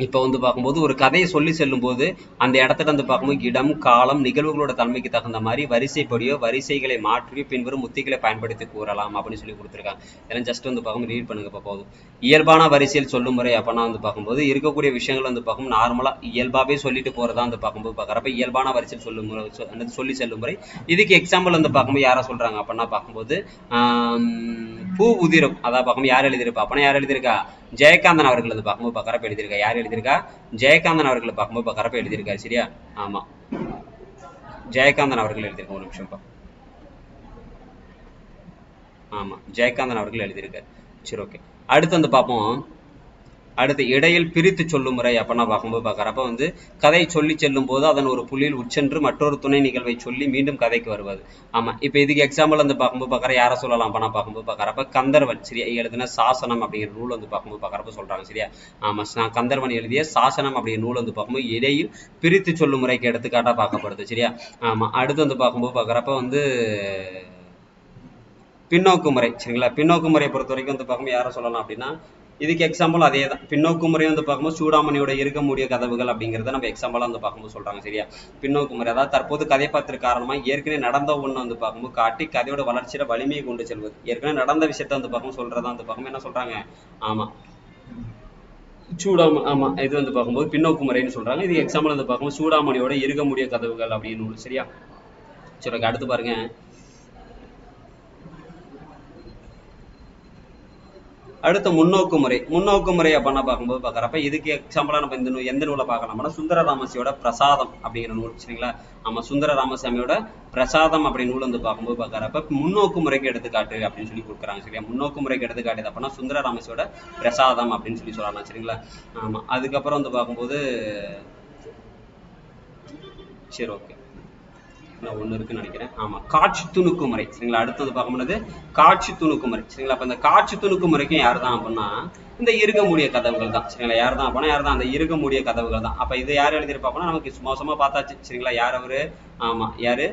இப்போ வந்து பார்க்கும்போது ஒரு கதையை சொல்லி செல்லும் போது அந்த இடத்துல வந்து பார்க்கும்போது இடம் காலம் நிகழ்வுகளோட தன்மைக்கு தகுந்த மாதிரி வரிசைப்படியோ வரிசைகளை மாற்றியோ பின்வரும் உத்திகளை பயன்படுத்தி கூறலாம் அப்படின்னு சொல்லி கொடுத்துருக்காங்க. இதெல்லாம் ஜஸ்ட் வந்து பார்க்கும்போது ரீட் பண்ணுங்க இப்போ போதும். இயல்பான வரிசையில் சொல்லும் முறை அப்படின்னா வந்து பார்க்கும்போது இருக்கக்கூடிய விஷயங்கள் வந்து பார்க்கும் நார்மலாக இயல்பாகவே சொல்லிட்டு போகிறதா வந்து பார்க்கும்போது பார்க்குறப்ப இயல்பான வரிசையில் சொல்லும் முறை சொல்லி செல்லும் முறை. இதுக்கு எக்ஸாம்பிள் வந்து பார்க்கும்போது யாரை சொல்கிறாங்க அப்படின்னா பார்க்கும்போது பூ உதிரும் அதான் பார்க்கும்போது யார் எழுதியிருப்பா அப்படின்னா யார் எழுதியிருக்கா ஜெயகாந்தன் அவர்கள் வந்து பார்க்கும்போது பார்க்குறப்ப எழுதியிருக்கா. யார் எழுதியிருக்கா ஜெயகாந்தன் அவர்களை பார்க்கும்போது பார்க்குறப்ப எழுதியிருக்காரு. சரியா? ஆமா ஜெயகாந்தன் அவர்கள் எழுதியிருக்க. ஒரு நிமிஷம்ப்பா. ஆமா ஜெயகாந்தன் அவர்கள் எழுதியிருக்காரு. சரி ஓகே. அடுத்து வந்து பார்ப்போம். அடுத்து இடையில் பிரித்து சொல்லும் முறை அப்படின்னா பார்க்கும்போது பார்க்குறப்ப வந்து கதை சொல்லி செல்லும் போது அதன் ஒரு புள்ளியில் உட்சென்று மற்றொரு துணை நிகழ்வை சொல்லி மீண்டும் கதைக்கு வருவது. ஆமா இப்போ இதுக்கு எக்ஸாம்பிள் வந்து பார்க்கும்போது பார்க்குற யாரை சொல்லலாம் அப்படின்னா பார்க்கும்போது பார்க்குறப்ப கந்தர்வன் சரியா எழுதின சாசனம் அப்படிங்கிற நூல் வந்து பார்க்கும்போது பார்க்குறப்ப சொல்றாங்க. சரியா? ஆமா கந்தர்வன் எழுதிய சாசனம் அப்படிங்கிற நூல் வந்து பார்க்கும்போது இடையில் பிரித்து சொல்லும் முறைக்கு எடுத்துக்காட்டா பார்க்கப்படுது. சரியா? ஆமா அடுத்து வந்து பார்க்கும்போது பார்க்குறப்ப வந்து பின்னோக்கு முறை. சரிங்களா? பின்னோக்கு முறையை பொறுத்த வரைக்கும் வந்து பார்க்கும்போது யாரை சொல்லலாம் அப்படின்னா இதுக்கு எக்ஸாம்பிள் அதே தான். பின்னோக்கு முறை வந்து பார்க்கும்போது சூடாமணியோட இருக்க முடிய கதவுகள் அப்படிங்கிறத நம்ம எக்ஸாம்பிளா வந்து பார்க்கும்போது சொல்றாங்க. சரியா? பின்னோக்கு முறை அதாவது தற்போது கதைப்பாத்திர காரணமா ஏற்கனவே நடந்த ஒண்ணு வந்து பார்க்கும்போது காட்டி கதையோட வளர்ச்சியில வலிமையை கொண்டு செல்வது. ஏற்கனவே நடந்த விஷயத்த வந்து பார்க்கும்போது சொல்றதா வந்து பார்க்கும்போது என்ன சொல்றாங்க? ஆமா ஆமா இது வந்து பார்க்கும்போது பின்னோக்கு முறைன்னு சொல்றாங்க. இது எக்ஸாம்பிள் வந்து பார்க்கும்போது சூடாமணியோட இருக்க முடிய கதவுகள் அப்படின்னு. சரியா? சரி அடுத்து பாருங்க. அடுத்த முன்னோக்கு முறை. முன்னோக்கு முறை அப்படின்னா பார்க்கும்போது பார்க்குறப்ப இதுக்கு எக்ஸாம்பிளா நம்ம இந்த எந்த நூலை பார்க்கலாம்னா சுந்தர ராமசாமியோட பிரசாதம் அப்படிங்கிற நூல். சரிங்களா? ஆமா சுந்தர ராமசாமியோட பிரசாதம் அப்படி நூல் வந்து பார்க்கும்போது பார்க்குறப்ப முன்னோக்கு முறைக்கு எடுத்துக்காட்டு அப்படின்னு சொல்லி கொடுக்குறாங்க. சரியா? முன்னோக்கு முறைக்கு எடுத்துக்காட்டு அப்படின்னா சுந்தர ராமசாமியோட பிரசாதம் அப்படின்னு சொல்லி சொல்லலாம். சரிங்களா? ஆமா அதுக்கப்புறம் வந்து பார்க்கும்போது சரி ஓகே ஒண்ணு இருக்குன்னு நினைக்கிறேன். ஆமா காட்சி துணுக்கு முறை. சரிங்களா? அடுத்தது பார்க்கும்போது காட்சி துணுக்கு முறை. சரிங்களா? அப்ப இந்த காட்சி துணுக்கு முறைக்கும் யார் தான் அப்படின்னா இந்த இருக்க முடிய கதவுகள் தான். சரிங்களா? யார் தான் அப்படின்னா யார் தான் அந்த இருக்க முடிய கதவுகள் தான். அப்ப இது யார் எழுதியிருப்பாங்கன்னா நமக்கு மோசமா பார்த்தாச்சு. சரிங்களா? யார் அவரு? ஆமா யாரு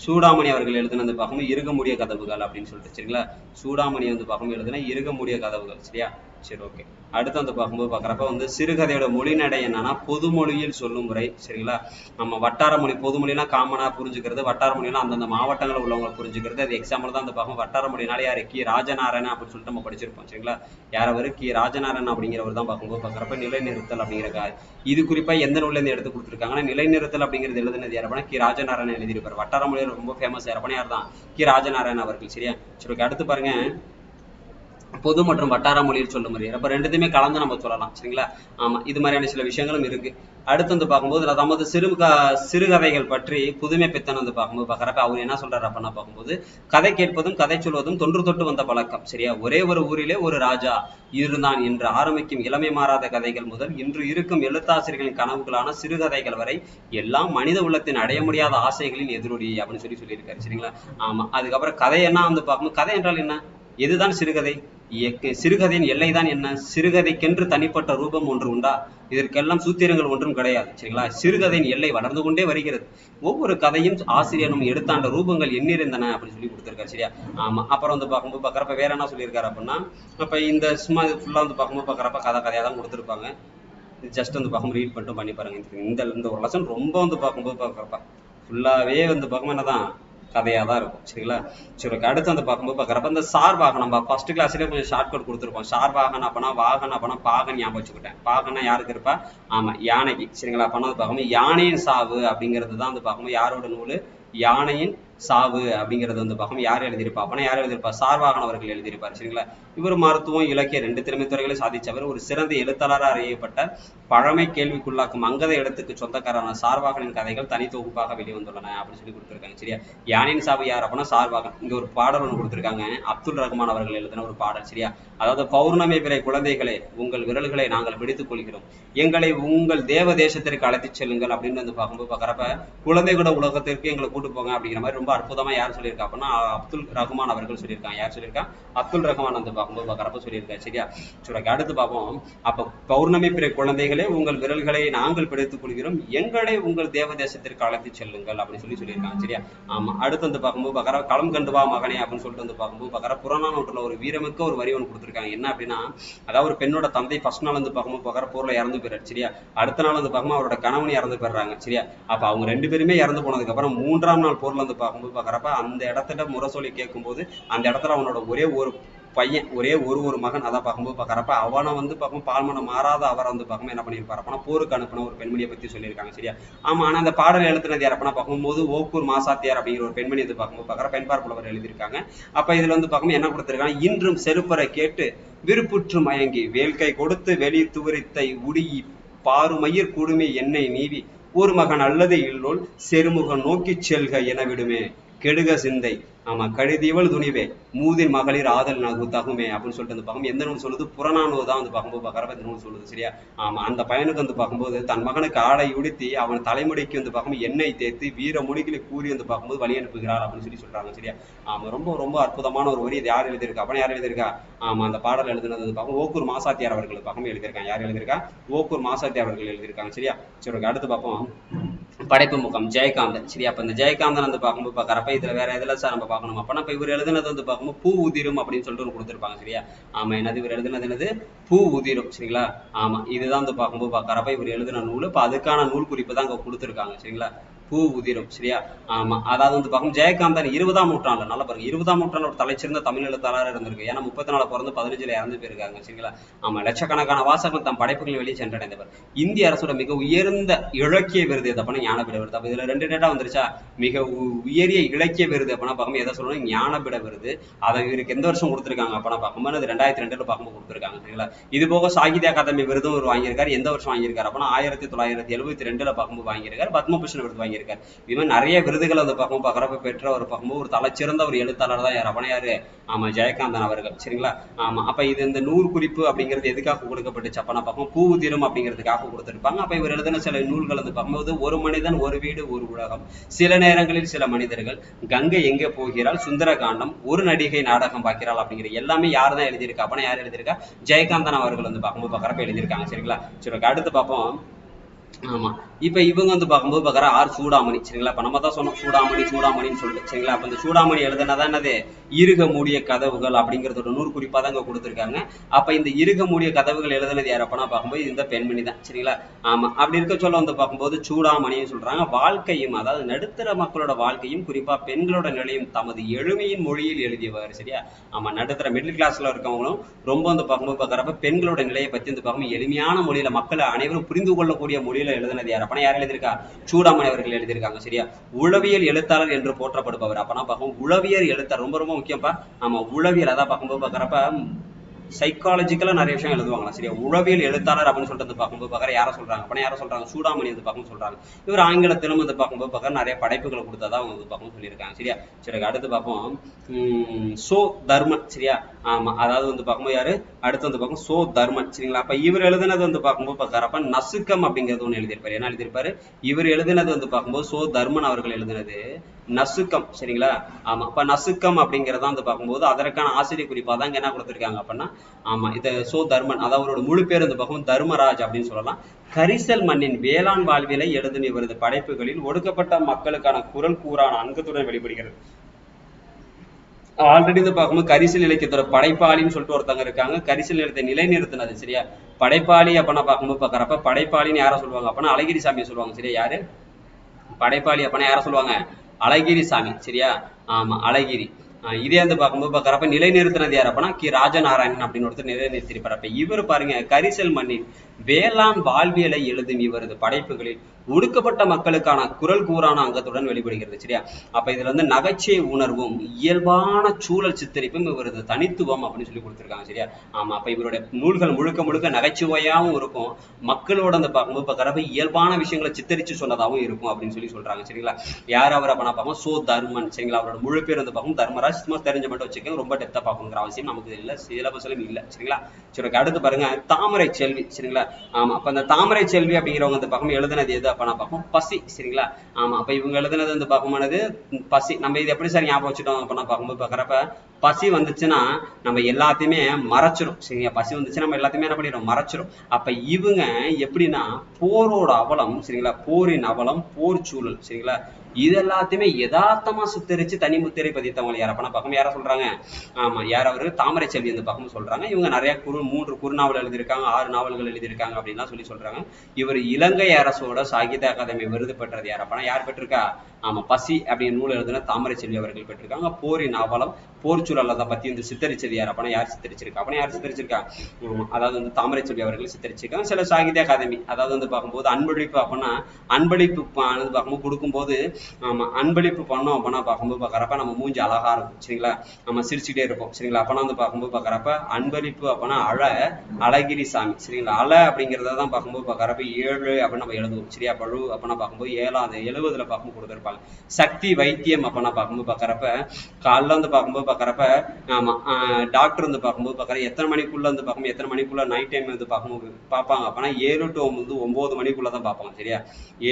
சூடாமணி அவர்கள் எழுதுனது பார்க்கும்போது இருக்க முடிய கதவுகள் அப்படின்னு சொல்லிட்டு. சரிங்களா? சூடாமணி வந்து பார்க்கும்போது எழுதுனா இருக்க முடிய கதவுகள். சரியா? சரி ஓகே. அடுத்து வந்து பார்க்கும்போது பார்க்குறப்ப வந்து சிறுகதையோட மொழிநடை என்னன்னா பொதுமொழியில் சொல்லும் முறை. சரிங்களா? நம்ம வட்டார மொழி பொதுமொழிலாம் காமனா புரிஞ்சுக்கிறது, வட்டார மொழிலாம் அந்தந்த மாவட்டங்களில் உள்ளவங்க புரிஞ்சுக்கிறது. அது எக்ஸாம்பிள் தான் வந்து பார்க்கும். வட்டார மொழினால யாரு கி ராஜநாராயணன் அப்படின்னு சொல்லிட்டு நம்ம படிச்சிருப்போம். சரிங்களா? யார் அவரு கி ராஜநாராயணன் அப்படிங்கிறவர் தான் பார்க்கும்போது பார்க்குறப்ப நிலைநிறுத்தல் அப்படிங்கிற இது குறிப்பா எந்த நூல்ல இருந்து எடுத்து கொடுத்துருக்காங்கன்னா நிலைநிறுத்தல் அப்படிங்கிறது எழுதுனது யார் அப்படின்னா கி ராஜநாராயணன் எழுதியிருப்பார். வட்டார மொழியில் ரொம்ப ஃபேமஸ் யார் அப்படின்னா யார் தான் கி ராஜநாராயணன் அவர்கள். சரியா? சரி ஓகே. அடுத்து பாருங்க பொது மற்றும் வட்டார மொழியில் சொல்லும் முறை. அப்ப ரெண்டுத்தையுமே கலந்து நம்ம சொல்லலாம். சரிங்களா? ஆமா இது மாதிரியான சில விஷயங்களும் இருக்கு. அடுத்து வந்து பார்க்கும்போது நமது சிறுகதைகள் பற்றி புதுமை பித்தன் வந்து பார்க்கும்போது பார்க்குறப்ப அவர் என்ன சொல்றாரு அப்படின்னா பார்க்கும்போது கதை கேட்பதும் கதை சொல்வதும் தொன்று தொட்டு வந்த பழக்கம். சரியா? ஒரே ஒரு ஊரிலே ஒரு ராஜா இருந்தான் என்று ஆரம்பிக்கும் இளமை மாறாத கதைகள் முதல் இன்று இருக்கும் எழுத்தாசிரியர்களின் கனவுகளான சிறுகதைகள் வரை எல்லாம் மனித உள்ளத்தின் அடைய முடியாத ஆசைகளின் எதிரொலி அப்படின்னு சொல்லியிருக்காரு. சரிங்களா? ஆமா அதுக்கப்புறம் கதை என்ன வந்து பார்க்கும்போது கதை என்றால் என்ன? எதுதான் சிறுகதை? சிறுகதையின் எல்லைதான் என்ன? சிறுகதைக்கென்று தனிப்பட்ட ரூபம் ஒன்று உண்டா? இதற்கெல்லாம் சூத்திரங்கள் ஒன்றும் கிடையாது. சரிங்களா? சிறுகதையின் எல்லை வளர்ந்து கொண்டே வருகிறது. ஒவ்வொரு கதையும் ஆசிரியரும் எடுத்தாண்ட ரூபங்கள் எண்ணிருந்தன அப்படின்னு சொல்லி கொடுத்திருக்காரு. சரியா? ஆமா அப்புறம் வந்து பார்க்கும்போது பார்க்குறப்ப வேற என்ன சொல்லியிருக்காரு அப்படின்னா இப்ப இந்த சும்மா ஃபுல்லா வந்து பார்க்கும்போது பார்க்குறப்ப கதையா தான் கொடுத்துருப்பாங்க. ஜஸ்ட் வந்து பார்க்கும்போது ரீட் பண்ணிட்டு பண்ணி பாருங்க. இந்த ஒரு லெசன் ரொம்ப வந்து பார்க்கும்போது பார்க்குறப்ப ஃபுல்லாவே வந்து பார்க்கும்போது என்னதான் கதையா தான் இருக்கும். சரிங்களா? சரி அடுத்து வந்து பார்க்கும்போது பார்க்குறப்ப இந்த சார்பாக நம்ம ஃபர்ஸ்ட் கிளாஸ்லேயே கொஞ்சம் ஷார்ட் கட் கொடுத்துருப்போம். சார்பாகன் அப்பனா வாகன் அப்பனா பாகன் ஞாபகம் வச்சுக்கிட்டேன். பாகன்னா யாருக்கு இருப்பா? ஆமா யானைக்கு. சரிங்களா? அப்பனா வந்து பார்க்கும்போது யானையின் சாவு அப்படிங்கிறது தான் வந்து பார்க்கும்போது யாரோட நூல்? யானையின் சாவு அப்படிங்கிறது வந்து பார்க்கும் யார் எழுதியிருப்பா அப்படின்னா யார் எழுதியிருப்பா? சார்வாகன் அவர்கள் எழுதியிருப்பார். சரிங்களா? இவர் மருத்துவம் இலக்கிய ரெண்டு திறமைத்துறைகளை சாதிச்சவர். ஒரு சிறந்த எழுத்தாளராக அறியப்பட்ட பழமை கேள்விக்குள்ளாக்கும் அங்கத இடத்துக்கு சொந்தக்காரான சார்வாகனின் கதைகள் தனி தொகுப்பாக வெளிவந்துள்ளன அப்படின்னு சொல்லி கொடுத்துருக்காங்க. சரியா? யானின் சாவு யார் அப்படின்னா சார்வாகன். இங்க ஒரு பாடல் ஒன்று கொடுத்துருக்காங்க. அப்துல் ரஹ்மான் அவர்கள் எழுதின ஒரு பாடல். சரியா? அதாவது பௌர்ணமி பிறை குழந்தைகளே உங்கள் விரல்களை நாங்கள் பிடித்துக் கொள்கிறோம், எங்களை உங்கள் தேவ தேசத்திற்கு அழைத்துச் செல்லுங்கள் அப்படின்னு வந்து பார்க்கும்போது பார்க்குறப்ப குழந்தை கூட உலகத்திற்கு எங்களை கூட்டு போங்க அப்படிங்கிற மாதிரி ரொம்ப ரொம்ப அற்புதமா யார் சொல்லியிருக்கா அப்படின்னா அப்துல் ரஹ்மான் அவர்கள் சொல்லியிருக்காங்க. யார் சொல்லியிருக்காங்க? அப்துல் ரஹ்மான் வந்து பார்க்கும்போது பார்க்குறப்ப சொல்லியிருக்காரு. சரியா? சரி, அடுத்து பார்ப்போம். அப்ப பௌர்ணமி பிறை குழந்தைகளே, உங்கள் விரல்களை நாங்கள் பிடித்துக் கொள்கிறோம், எங்களை உங்கள் தேவ தேசத்திற்கு அழைத்து செல்லுங்கள் அப்படின்னு சொல்லியிருக்காங்க. சரியா? ஆமா. அடுத்து வந்து பார்க்கும்போது பார்க்குற களம் கண்டு வா மகனே அப்படின்னு சொல்லிட்டு வந்து பார்க்கும்போது பார்க்குற புறநானூற்றுல ஒரு வீரமிக்க ஒரு வரி ஒன்று கொடுத்துருக்காங்க. என்ன அப்படின்னா, அதாவது ஒரு பெண்ணோட தந்தை ஃபர்ஸ்ட் நாள் வந்து பார்க்கும்போது பார்க்குற போர்ல இறந்து போயிறாரு. சரியா? அடுத்த நாள் வந்து பார்க்கும்போது அவரோட கணவன் இறந்து போயிடுறாங்க. சரியா? அப்ப அவங்க 2 பேருமே இறந்து போனதுக்கு அப்புறம் 3ஆம் நாள் போர்ல வந்து பார்க்கும்போது பார்க்குறப்ப அந்த இடத்துல முரசொலி கேட்கும்போது அந்த இடத்துல அவனோட ஒரே ஒரு பையன், ஒரே ஒரு மகன், அதான் பார்க்கும்போது பார்க்குறப்ப அவனை வந்து பார்க்கும் பால்மனம் மாறாத அவரை வந்து பார்க்கும்போது என்ன பண்ணியிருப்பாரு அப்படின்னா போருக்கு அனுப்பின ஒரு பெண்மணியை பத்தி சொல்லியிருக்காங்க. சரியா? ஆமா. ஆனா அந்த பாடல் எழுத்துனது யார் அப்படின்னா பார்க்கும்போது ஓக்கூர் மாசாத்தியார் அப்படிங்கிற ஒரு பெண்மணி வந்து பார்க்கும்போது பார்க்குற பெண்பார் புலவர் எழுதியிருக்காங்க. அப்ப இதுல வந்து பார்க்கும்போது என்ன கொடுத்திருக்காங்க, இன்றும் செருப்பரை கேட்டு விருப்புற்று மயங்கி வேல்கை கொடுத்து வெளி துவரித்தை உடி பாருமயிர் குடுமி எண்ணெய் நீவி ஒரு மகன் அல்லது இல்லோல் செருமுகம் நோக்கி செல்க என விடுமே கெடுக சிந்தை. ஆமா. கழுதியவள் துணிவே மூதின் மகளிர் ஆதல் நகு தகுமே அப்படின்னு சொல்லிட்டு வந்து பார்க்கும் எந்த நூல் சொல்லுது? புறநானூறு தான் வந்து பார்க்கும்போது பார்க்குறப்ப இந்த நூல் சொல்லுது. சரியா? ஆமா. அந்த பையனுக்கு வந்து பார்க்கும்போது தன் மகனுக்கு ஆடை உடுத்தி அவன் தலைமுடிக்கு வந்து பார்க்கும்போது எண்ணெய் தேர்த்து வீர மொழிகளை கூறி வந்து பார்க்கும்போது வழி அனுப்புகிறார் அப்படின்னு சொல்றாங்க. சரியா? ஆமா. ரொம்ப ரொம்ப அற்புதமான ஒரு வரி. இது யார் எழுதியிருக்கா அப்படின்னா யார் எழுதியிருக்கா? ஆமா. அந்த பாடல் எழுதுனது வந்து பார்க்கும் ஓக்கூர் மாசாத்தியார் அவர்கள் பார்க்கும்போது எழுதியிருக்காங்க. யார் எழுதியிருக்கா? ஓக்கூர் மாசாத்தியார் அவர்கள் எழுதியிருக்காங்க. சரியா? சரி, அடுத்து பார்ப்போம். படைப்பு முகம் ஜெயகாந்தன். சரியா? அப்ப இந்த ஜெயகாந்தன் வந்து பார்க்கும்போது பார்க்குறப்ப இதுல வேற எதுல சார் நம்ம பார்க்கணும் அப்படின்னா இப்ப இவர் எழுதுனது வந்து பார்க்கும்போது பூ உதிரும் அப்படின்னு சொல்லிட்டு ஒரு கொடுத்திருப்பாங்க. சரியா? ஆமா. என்னது இவர் எழுதுனது? என்னது? பூ உதிரும். சரிங்களா? ஆமா. இதுதான் வந்து பார்க்கும்போது பார்க்குறப்ப இவர் எழுதின நூல். இப்ப அதுக்கான நூல் குறிப்பு தான் அங்க கொடுத்திருக்காங்க. சரிங்களா? பூ உதிரும். சரியா? ஆமா. அதாவது வந்து பார்க்கும் ஜெயகாந்தன் 20ஆம் நூற்றாண்டுல, நல்லா பாருங்க, 20ஆம் நூற்றாண்டுல ஒரு தலைச்சிறந்த தமிழ் எழுத்தாளர் இருந்திருக்கு. ஏன்னா 34 பிறந்து 15ல இறந்து போயிருக்காங்க. சரிங்களா? ஆமா. லட்சக்கணக்கான வாசகர்கள் தம் படைப்புகளை வெளியே சென்றடைந்தவர். இந்திய அரசோட மிக உயர்ந்த இலக்கிய விருது எது அப்படின்னா ஞானபீட விருது. அப்ப இதுல 2 டேட்டா வந்துருச்சா? மிக உயரிய இலக்கிய விருது அப்படின்னா பார்க்கும்போது எதை சொல்லணும்? ஞானபீட விருது. அதை இவருக்கு எந்த வருஷம் கொடுத்திருக்காங்க அப்படின்னா பார்க்கும்போது அது 2002ல பார்க்கும்போது கொடுத்திருக்காங்க. சரிங்களா? இது போக சாகித்ய அகாதமி விருதும் ஒரு வாங்கியிருக்காரு. எந்த வருஷம் வாங்கியிருக்காரு அப்படின்னா 1972ல பார்க்கும்போது வாங்கியிருக்காரு. பத்மபூஷன் விருது வாங்கியிருக்காரு. இது மாதிரி நிறைய விருதுகளை வந்து பார்க்குறப்ப பெற்ற ஒரு பார்க்கும்போது ஒரு தலைச்சிறந்த ஒரு எழுத்தாளர் தான் யார் அப்படின்னா யாரு? ஆமா. ஜெயகாந்தன் அவர்கள். சரிங்களா? ஆமா. அப்ப இது இந்த நூல் குறிப்பு அப்படிங்கிறது எதுக்காக கொடுக்கப்பட்டுச்சு அப்படின்னா பார்க்கும் பூ உதிரும் அப்படிங்கிறதுக்காக கொடுத்திருப்பாங்க. அப்ப இவர் எழுதின சில நூல்கள் வந்து பார்க்கும்போது ஒரு மனிதன் ஒரு வீடு ஒரு உலகம், சில நேரங்களில் சில மனிதர்கள், கங்கை எங்கே போகிறாள், சுந்தரகாண்டம், ஒரு நடிகை நாடகம் பார்க்கிறாள் அப்படிங்கிற எல்லாமே யார் தான் எழுதியிருக்கா அப்படின்னா யார் எழுதியிருக்கா? ஜெயகாந்தன் அவர்கள் வந்து பார்க்கும்போது பார்க்குறப்ப எழுதியிருக்காங்க. சரிங்களா? சரி, அடுத்து பார்ப்போம். ஆமா. இப்ப இவங்க வந்து பார்க்கும்போது பார்க்குற ஆர் சூடாமணி. சரிங்களா? இப்ப நம்ம தான் சொன்னோம் சூடாமணின்னு சொல்லிட்டு. சரிங்களா? அப்ப இந்த சூடாமணி எழுதுனதான் என்னது? இருக மூடிய கதவுகள் அப்படிங்கிறதோட நூறு குறிப்பா தான் இங்க கொடுத்திருக்காங்க. அப்ப இந்த இருக மூடிய கதவுகள் எழுதுனது யார் அப்படின்னா பார்க்கும்போது இந்த பெண்மணி தான். சரிங்களா? ஆமா. அப்படி இருக்க சொல்ல வந்து பார்க்கும்போது சூடாமணின்னு சொல்றாங்க. வாழ்க்கையும், அதாவது நடுத்தர மக்களோட வாழ்க்கையும் குறிப்பா பெண்களோட நிலையும் தமது எளிமையின் மொழியில் எழுதியவர். சரியா? ஆமா. நடுத்தர மிடில் கிளாஸ்ல இருக்கவங்களும் ரொம்ப வந்து பார்க்கும்போது பார்க்குறப்ப பெண்களோட நிலையை பத்தி வந்து பார்க்கும்போது எளிமையான மொழியில மக்கள் அனைவரும் புரிந்து கொள்ளக்கூடிய மொழியில எழுதினது யார் அப்பனா யார் எழுதியிருக்கா? சூடாமணி அவர்கள் எழுதியிருக்காங்க. சரியா? உளவியல் எழுத்தாளர் என்று போற்றப்படுபவர். அப்பனா பார்க்கும் உளவியல் எழுத்தாளர் ரொம்ப ரொம்ப முக்கியம்ப்பா. ஆமா. உளவியல் அதான் பார்க்கும்போது பார்க்குறப்ப சைக்காலஜிக்கலா நிறைய விஷயம் எழுதுவாங்களா? சரியா? உளவியல் எழுத்தாளர் அப்படின்னு சொல்லிட்டு வந்து பார்க்கும்போது பார்க்குற யாரை சொல்றாங்க அப்படின்னா யாரை சொல்றாங்க? சூடாமணி வந்து பார்க்கணும் சொல்றாங்க. இவர் ஆங்கிலத்திலும் வந்து பார்க்கும்போது பார்க்குற நிறைய படைப்புகளை கொடுத்ததா அவங்க வந்து பார்க்கணும் சொல்லியிருக்காங்க. சரியா? சரி, அடுத்து பார்ப்போம். சோ தர்மன். சரியா? ஆமா. அதாவது வந்து பார்க்கும்போது யாரு? அடுத்து வந்து பார்க்கும் சோ தர்மன். சரிங்களா? அப்ப இவர் எழுதினது வந்து பார்க்கும்போது பார்க்குறப்ப நசுக்கம் அப்படிங்கிறது ஒண்ணு எழுதியிருப்பாரு. என்ன எழுதியிருப்பாரு? இவர் எழுதினது வந்து பார்க்கும்போது சோ தர்மன் அவர்கள் எழுதினது நசுக்கம். சரிங்களா? ஆமா. அப்ப நசுக்கம் அப்படிங்கிறத வந்து பார்க்கும்போது அதற்கான ஆசிரியர் குறிப்பா தான் இங்க என்ன கொடுத்திருக்காங்க அப்படின்னா, ஆமா, இது சோ தர்மன், அதாவது அவரோட முழு பேர் வந்து பார்க்கும்போது தர்மராஜ் அப்படின்னு சொல்லலாம். கரிசல் மண்ணின் வேளாண் வாழ்வியலை எழுதின இவரது படைப்புகளில் ஒடுக்கப்பட்ட மக்களுக்கான குரல் கூறான அங்கத்துடன் வெளிப்படுகிறது. ஆல்ரெடி வந்து பார்க்கும்போது கரிசல் இலக்கியத்தோட படைப்பாளின்னு சொல்லிட்டு ஒருத்தவங்க இருக்காங்க. கரிசல் நிலத்தை நிலைநிறுத்தினது. சரியா? படைப்பாளி அப்படின்னா பார்க்கும்போது பார்க்குறப்ப படைப்பாளின்னு யாரை சொல்லுவாங்க அப்படின்னா அழகிரி சாமியை சொல்லுவாங்க. சரியா? யாரு படைப்பாளி அப்படின்னா யாரை சொல்லுவாங்க? அழகிரி சாமி. சரியா? ஆமா. அழகிரி. இதே வந்து பார்க்கும்போது பார்க்குறப்ப நிலைநிறுத்தினது யார் அப்படின்னா கி ராஜநாராயணன் அப்படின்னு ஒருத்தர் நிலைநிறுத்திருப்பார். அப்ப இவர் பாருங்க, கரிசல் மண்ணின் வேளாண் வாழ்வியலை எழுதும் இவரது படைப்புகளில் ஒடுக்கப்பட்ட மக்களுக்கான குரல் கூறான அங்கத்துடன் வெளிப்படுகிறது. சரியா? அப்ப இதுல வந்து நகைச்சுவை உணர்வும் இயல்பான சூழல் சித்தரிப்பும் இவரது தனித்துவம் அப்படின்னு சொல்லி கொடுத்திருக்காங்க. சரியா? ஆமா. அப்ப இவருடைய நூல்கள் முழுக்க முழுக்க நகைச்சுவையாவும் இருக்கும், மக்களோட அந்த பார்க்கும்போது பார்க்குறப்ப இயல்பான விஷயங்களை சித்தரிச்சு சொன்னதாகவும் இருக்கும் அப்படின்னு சொல்லி சொல்றாங்க. சரிங்களா? யார் அவர் அப்படின்னா பார்ப்போம் சோ தர்மன். சரிங்களா? அவரோட முழு பேர் வந்து பார்க்கும் தர்மராஜ். சும்மா தெரிஞ்ச மட்டும் வச்சுக்கோங்க, ரொம்ப டெப்தா பார்க்கணுங்கிற அவசியம் நமக்கு இல்லை, சிலபஸ்லயும் இல்லை. சரிங்களா? சரி, அடுத்து பாருங்க தாமரை செல்வி. சரிங்களா? ஆமா, அப்ப அந்த தாமரை செல்வி அப்படிங்கிறவங்க இந்த பக்கம் எழுதுனது எது அப்ப நான் பார்ப்போம் பசி. சரிங்களா? ஆமா, அப்ப இவங்க எழுதுனது வந்து பார்க்கும்போது பசி. நம்ம இது எப்படி சார் ஞாபகம் வச்சுட்டோம் அப்ப நான் பார்க்கும்போது பார்க்கறப்ப பசி வந்துச்சுன்னா நம்ம எல்லாத்தையுமே மறைச்சிரும். சரிங்களா? பசி வந்துச்சுன்னா நம்ம எல்லாத்தையுமே என்ன பண்ணிடும், மறைச்சிரும். அப்ப இவங்க எப்படின்னா போரோட அவலம், சரிங்களா, போரின் அவலம், போர் சூழல், சரிங்களா, இது எல்லாத்தையுமே யதார்த்தமா சித்தரிச்சு தனி முத்திரை பதித்தவங்க யார் அப்பனா பக்கம் யார சொல்றாங்க? ஆமா, யார் அவரு? தாமரை செல்வி அந்த பக்கம் சொல்றாங்க. இவங்க நிறைய 3 குறுநாவல் எழுதியிருக்காங்க, 6 நாவல்கள் எழுதியிருக்காங்க அப்படின்லாம் சொல்றாங்க. இவர் இலங்கை அரசோட சாகித்ய அகாதமி விருது பெற்றது யார் அப்பனா யார் பெற்றிருக்கா? ஆமா, பசி அப்படின்னு நூல் எழுதின தாமரை செல்வி அவர்கள் பெற்றிருக்காங்க. போரின் அவலம், போர் சூழல் அதை பத்தி வந்து சித்தரிச்சது யார் அப்பனா யார் சித்தரிச்சிருக்கா? அப்பனா யார் சித்தரிச்சிருக்கா? அதாவது வந்து தாமரை செல்வி அவர்கள் சித்தரிச்சிருக்காங்க. சில சாகித்ய அகாதமி அதாவது வந்து பார்க்கும்போது அன்பளிப்பு அப்படின்னா அன்பளிப்பு பார்க்கும்போது கொடுக்கும்போது ஆமா அன்பளிப்பு பண்ணோம் அப்படின்னா பார்க்கும்போது பார்க்கறப்ப நம்ம மூஞ்சி அழகா இருக்கும். சரிங்களா? நம்ம சிரிச்சுட்டே இருப்போம். சரிங்களா? அப்பனா வந்து பார்க்கும்போது பார்க்கறப்ப அன்பளிப்பு அப்படின்னா அழகிரி சாமி. சரிங்களா? அப்படிங்கிறத தான் பார்க்கும்போது பார்க்கறப்ப 7 அப்படின்னு நம்ம எழுதுவோம். சரியா? பழு அப்படின்னா பார்க்கும்போது 7வது 70ல பார்க்கும்போது கொடுத்துருப்பாங்க. சக்தி வைத்தியம் அப்படின்னா பார்க்கும்போது பார்க்கறப்ப காலைல வந்து பார்க்கும்போது பார்க்கறப்ப ஆமா டாக்டர் வந்து பார்க்கும்போது பார்க்கற எத்தனை மணிக்குள்ள வந்து பார்க்கும்போது எத்தனை மணிக்குள்ள நைட் டைம் வந்து பார்க்கும்போது பார்ப்பாங்க அப்படின்னா 7 to 9 மணிக்குள்ள தான் பார்ப்பாங்க. சரியா?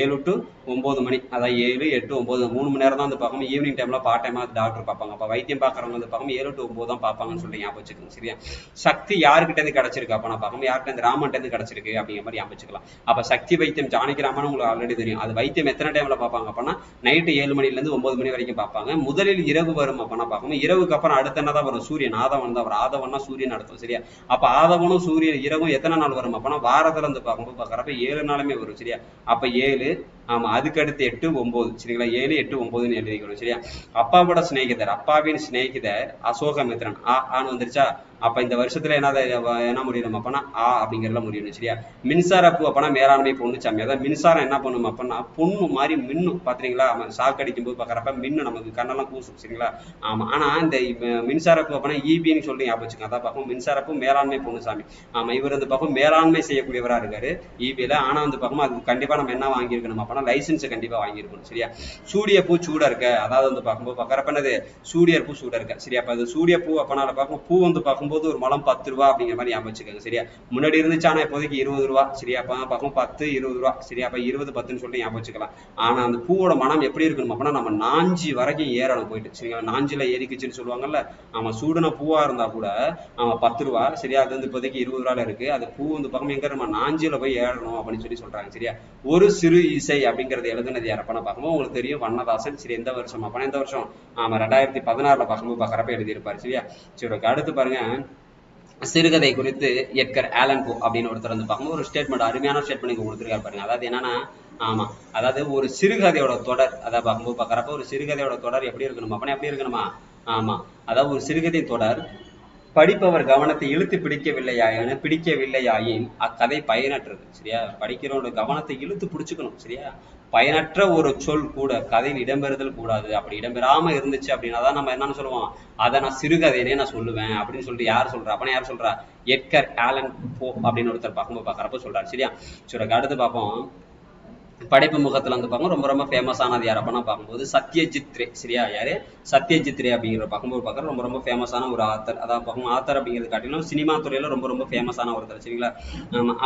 7 to 9 மணி, அதாவது 7, 8, 9 3 மணி நேரம் தான் வந்து பார்க்கணும். ஈவினிங் டைம்ல பார்ட் டைமா டாக்டர் பார்ப்பாங்க. அப்ப வைத்தியம் பார்க்கறவங்க வந்து பார்க்கணும் 7 to 9 தான் பார்ப்பாங்கன்னு சொல்லி ஞாபகம் வச்சுக்கோங்க. சரியா? சக்தி யாருக்கிட்ட இருந்து கிடைச்சிருக்கு அப்ப நான் பார்க்கணும் யார்கிட்ட இருந்து? ராமன்ட்ட இருந்து கிடைச்சிருக்கு அப்படிங்கிற மாதிரி ஞாபகம் வச்சுக்கலாம். அப்ப சக்தி வைத்தியம் ஜானகிராமன் உங்களுக்கு ஆல்ரெடி தெரியும். அது வைத்தியம் எத்தனை டைம்ல பார்ப்பாங்க அப்படின்னா நைட்டு 7 மணில இருந்து 9 மணி வரைக்கும் பார்ப்பாங்க. முதலில் இரவு வரும் அப்படின்னா பார்க்கணும். இரவுக்கு அப்புறம் அடுத்த என்ன தான் வரும்? சூரியன். ஆதவன் தான் வரும். ஆதவன்னா சூரியன் அர்த்தம். சரியா? அப்ப ஆதவனும் சூரியன் இரவும் எத்தனை நாள் வரும் அப்பனா வாரத்துல இருந்து பார்க்கும்போது பார்க்கறப்ப 7 நாளுமே வரும். சரியா? அப்ப 7 ஆமா, அதுக்கு அடுத்து 8, 9. சரிங்களா? 7, 8, 9ன்னு எழுதிக்கணும். சரியா? அப்பாவோட சிநேகிதர், அப்பாவின் சிநேகிதர் அசோகமித்ரன் ஆன்னு வந்துருச்சா? அப்ப இந்த வருஷத்துல என்ன முடியணும் அப்பனா அப்படிங்கறதுல முடியணும். சரியா? மின்சார பூ அப்பனா மேலாண்மை பொண்ணுச்சாமி. அதாவது மின்சாரம் என்ன பண்ணும் அப்பனா பொண்ணு மாதிரி மின்னும். பாத்தீங்களா? ஷாக் அடிக்கும் போது பாக்குறப்ப மின்னு நமக்கு கண்ணெல்லாம் கூசும். சரிங்களா? ஆமா, ஆனா இந்த மின்சார பூ அப்பனா ஈபின்னு சொல்லி ஞாபகம் வச்சுக்கோங்க. அதான் பக்கம் மின்சார பூ மேலாண்மை பொண்ணுசாமி. ஆமா, இவர் இந்த பக்கம் மேலாண்மை செய்யக்கூடியவரா இருக்காரு ஈபில. ஆனா அந்த பக்கம் அது கண்டிப்பா நம்ம என்ன வாங்கியிருக்கணும் அப்பனா லைசன்ஸ் கண்டிப்பா வாங்கியிருக்கணும். சரியா? சூரிய பூ சூட இருக்க, அதாவது வந்து பார்க்கும்போது பார்க்கறப்ப என்னது? சூரியர் பூ சூட இருக்க. சரியா? அப்ப அது சூரிய பூ அப்பனா பார்க்கும் பூ வந்து பார்க்கும்போது ஒரு மலம் 10 ரூபா அப்படிங்கிற மாதிரி ஞாபகம் வச்சுக்கோங்க. சரியா? முன்னாடி இருந்துச்சு, ஆனா இப்போதைக்கு 20 ரூபா. சரியா? அப்ப பார்க்கும் 10, 20 ரூபா. சரியா? அப்ப 20, 10ன்னு சொல்லி ஞாபகம் வச்சுக்கலாம். ஆனா அந்த பூவோட மனம் எப்படி இருக்கணும் அப்பனா நம்ம நாஞ்சி வரைக்கும் ஏறணும் போயிட்டு. சரிங்களா? நாஞ்சில ஏறிக்குச்சுன்னு சொல்லுவாங்கல்ல. ஆமா, சூடுன பூவா இருந்தா கூட ஆமா 10 ரூபா. சரியா? அது வந்து இப்போதைக்கு 20 ரூபால இருக்கு. அது பூ வந்து பக்கம் எங்க நம்ம நாஞ்சில போய் ஏறணும் அப்படின்னு சொல்லி சொல்றாங்க. சரியா? ஒரு சிறு இசை அப்படிங்கறது எழுதுனது யார் அப்பனா பார்க்கும்போது உங்களுக்கு தெரியும், வண்ணதாசன். சரி, எந்த வருஷம் அப்பனா எந்த வருஷம்? ஆமா, 2016ல பார்க்கும்போது பார்க்கறப்ப எழுதியிருப்பாரு. சரியா? சரி, அடுத்து பாருங்க சிறுகதை குறித்து எட்கர் ஆலன் போ அப்படின்னு ஒருத்தர் வந்து பார்க்கும்போது ஒரு ஸ்டேட்மெண்ட், அருமையான ஸ்டேட்மெண்ட் கொடுத்துருக்காரு பாருங்க. அதாவது என்னன்னா ஆமா, அதாவது ஒரு சிறுகதையோட தொடர் அதை பார்க்கும்போது பார்க்கறப்ப ஒரு சிறுகதையோட தொடர் எப்படி இருக்கணும் அப்பனா எப்படி இருக்கணுமா? ஆமா, அதாவது ஒரு சிறுகதை தொடர் படிப்பவர் கவனத்தை இழுத்து பிடிக்கவில்லையாயின் அக்கதை பயனற்றது. சரியா? படிக்கிறவனோட கவனத்தை இழுத்து பிடிச்சுக்கணும். சரியா? பயனற்ற ஒரு சொல் கூட கதையில் இடம்பெறுதல் கூடாது. அப்படி இடம்பெறாம இருந்துச்சு அப்படின்னா தான் நம்ம என்னன்னு சொல்லுவோம், அதை நான் சிறுகதையிலே நான் சொல்லுவேன் அப்படின்னு சொல்லிட்டு யார் சொல்றா அப்பனா யார் சொல்றா? எட்கர் ஆலன் போ அப்படின்னு ஒருத்தர் பார்க்கும்போது பார்க்கறப்ப சொல்றாரு. சரியா? சரி, அடுத்து பார்ப்போம். படைப்பு முகத்துல வந்து பார்க்கும் ரொம்ப ரொம்ப ஃபேமஸ் ஆனது யார் அப்பனா பார்க்கும்போது சத்யஜித் ரே. சரியா? யாரு? சத்யஜித் ரே அப்படிங்கிற பார்க்கும்போது பார்க்குற ரொம்ப ரொம்ப ஃபேமஸான ஒரு ஆத்தர். அதாவது பார்க்கும் ஆத்தர் அப்படிங்கிறது காட்டிலும் சினிமா துறையில ரொம்ப ரொம்ப ஃபேமஸான ஒருத்தர். சரிங்களா?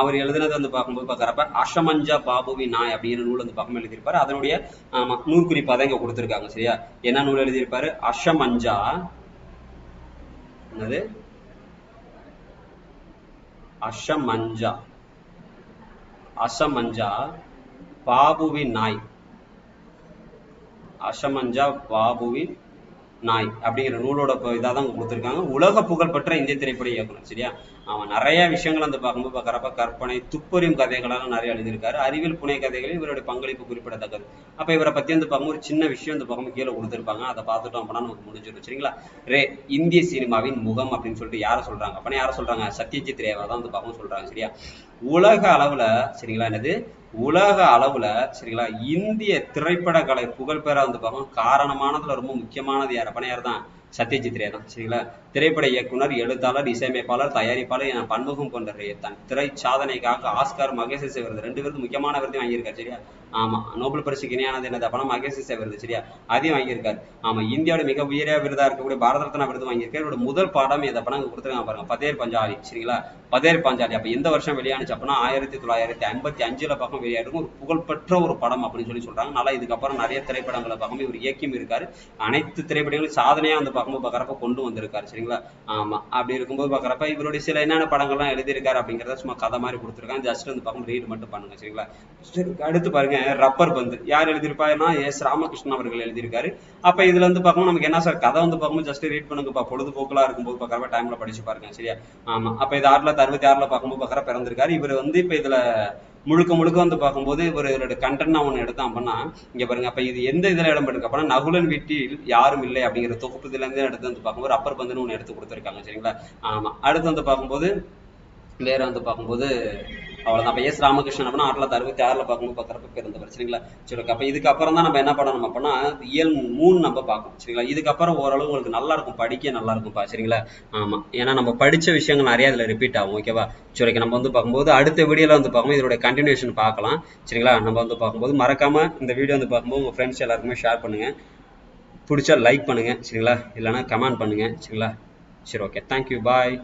அவர் எழுதுனது வந்து பார்க்கும்போது பார்க்கறப்ப அஷமஞ்சா பாபுவி நாய் அப்படிங்கிற நூல் வந்து பக்கம் எழுதியிருப்பாரு. அதனுடைய நூற்குறிப்பு அதை இங்க கொடுத்துருக்காங்க. சரியா? என்ன நூல் எழுதியிருப்பாரு? அஷமஞ்சா என்னது? அஷமஞ்சா பாபுவின் நாய். அஷமஞ்சா பாபுவின் நாய் அப்படிங்கிற நூலோட இதாதான் கொடுத்துருக்காங்க. உலக புகழ்பெற்ற இந்திய திரைப்பட இயக்குனர். சரியா? அவன் நிறைய விஷயங்கள் வந்து பார்க்கும்போது பார்க்கறப்ப கற்பனை துப்பறியும் கதைகளெல்லாம் நிறைய எழுதியிருக்காரு. அறிவியல் புனை கதைகளில் இவருடைய பங்களிப்பு குறிப்பிடத்தக்கது. அப்ப இவரை பத்தி வந்து பார்க்கும்போது ஒரு சின்ன விஷயம் வந்து பார்க்கும்போது கீழே கொடுத்துருப்பாங்க. அதை பார்த்துட்டோம் அப்படின்னா நமக்கு முடிஞ்சிடும். சரிங்களா? ரே இந்திய சினிமாவின் முகம் அப்படின்னு சொல்லிட்டு யாரை சொல்றாங்க அப்பனா யாரை சொல்றாங்க? சத்யஜித் ரேவா தான் வந்து பார்க்கணும் சொல்றாங்க. சரியா? உலக அளவுல சரிங்களா என்னது உலக அளவுல சரிங்களா இந்திய திரைப்பட கலை புகழ்பெற வந்து பார்க்கணும் காரணமானதுல ரொம்ப முக்கியமானது யார் அப்பனா யார் தான்? சத்யஜித் ரே தான் சரிங்களா. திரைப்பட இயக்குனர், எழுத்தாளர், இசையமைப்பாளர், தயாரிப்பாளர் என பன்முகம் கொண்ட ரே தன் திரை சாதனைக்காக ஆஸ்கார், மகசேசே விருது 2 விருது முக்கியமான விருது வாங்கியிருக்காரு சரியா. ஆமா, நோபல் பரிசுக்கு இணையானது என்னது அப்படின்னா மகசேசே விருது சரியா, அதையும் வாங்கியிருக்காரு. ஆமா, இந்தியாவோட மிக உயரிய விருதா இருக்கக்கூடிய பாரத ரத்னா விருது வாங்கியிருக்காரு. இவரோட முதல் படம் எது அப்படின்னா இங்க கொடுத்துருக்காங்க பாருங்க, பதேர் பஞ்சாலி சரிங்களா. பதேர் பஞ்சாலி அப்ப எந்த வருஷம் வெளியானுச்சு அப்படின்னா 1955 பக்கம் வெளியாயிருக்கும். ஒரு புகழ்பெற்ற ஒரு படம் அப்படின்னு சொல்றாங்க. நல்லா இதுக்கப்புறம் நிறைய திரைப்படங்களை பார்க்கும்போது இவர் இயக்கியும் இருக்காரு. அனைத்து திரைப்படங்களும் சாதனையா வந்து பார்க்கும்போது பார்க்குறப்ப கொண்டு வந்திருக்காரு சரிங்களா. ஆமா, அப்படி இருக்கும்போது பார்க்குறப்ப இவருடைய சில என்னென்ன படங்கள்லாம் எழுதியிருக்காரு அப்படிங்கிறத சும்மா கதை மாதிரி கொடுத்துருக்காங்க. ஜஸ்ட் வந்து பார்க்கும் ரீட் மட்டும் பண்ணுங்க சரிங்களா. அடுத்து பாருங்க, ரப்பர் பந்து யார் எழுதியிருப்பாருன்னா எஸ் ராமகிருஷ்ணன் அவர்கள் எழுதியிருக்காரு. அப்ப இதுல வந்து பார்க்கும்போது நமக்கு என்ன சார் கதை வந்து பார்க்கும்போது ஜஸ்ட் ரீட் பண்ணுங்கப்பா, பொழுதுபோக்குலாம் இருக்கும்போது பார்க்குறப்ப டைம்ல படிச்சு பாருங்க சரியா. ஆமா, அப்ப இது 1966 பார்க்கும்போது பார்க்குற பிறந்திருக்காரு. இவர் வந்து இப்ப இதுல முழுக்க முழுக்க வந்து பார்க்கும்போது இவரோட கண்டென்ட் நான் ஒன்று எடுத்தேன் அப்படின்னா இங்க பாருங்க. அப்ப இது எந்த இதுல இடம் பெற்றிருக்கு அப்படின்னா நகுலன் வீட்டில் யாரும் இல்லை அப்படிங்கிற தொகுப்புல இருந்து எடுத்து வந்து பார்க்கும்போது ரப்பர் பந்துன்னு ஒன்று எடுத்து கொடுத்துருக்காங்க சரிங்களா. ஆமா, அடுத்து வந்து பார்க்கும்போது வேற வந்து பார்க்கும்போது அவ்வளவுதான். அப்ப எஸ் ராமகிருஷ்ணன் அப்படின்னா 1966 பார்க்கும்போது பார்க்குறப்ப பிறந்தவர் சரிங்களா. சரி, அப்ப இதுக்கப்புறம் தான் நம்ம என்ன பண்ணணும் அப்படின்னா இயல் 3 நம்ம பார்க்கணும் சரிங்களா. இதுக்கப்புறம் ஓரளவு உங்களுக்கு நல்லா இருக்கும், படிக்க நல்லா இருக்கும்பா சரிங்களா. ஆமா, ஏன்னா நம்ம படிச்ச விஷயங்கள் நிறைய இதுல ரிப்பீட் ஆகும் ஓகேவா. சரி, நம்ம வந்து பார்க்கும்போது அடுத்த வீடியோல வந்து பார்க்கும்போது இதோட கண்டினியூஷன் பார்க்கலாம் சரிங்களா. நம்ம வந்து பார்க்கும்போது மறக்காம இந்த வீடியோ வந்து பார்க்கும்போது உங்க ஃப்ரெண்ட்ஸ் எல்லாருக்குமே ஷேர் பண்ணுங்க, பிடிச்சா லைக் பண்ணுங்க சரிங்களா, இல்லைன்னா கமெண்ட் பண்ணுங்க சரிங்களா. சரி, ஓகே, தேங்க்யூ, பாய்.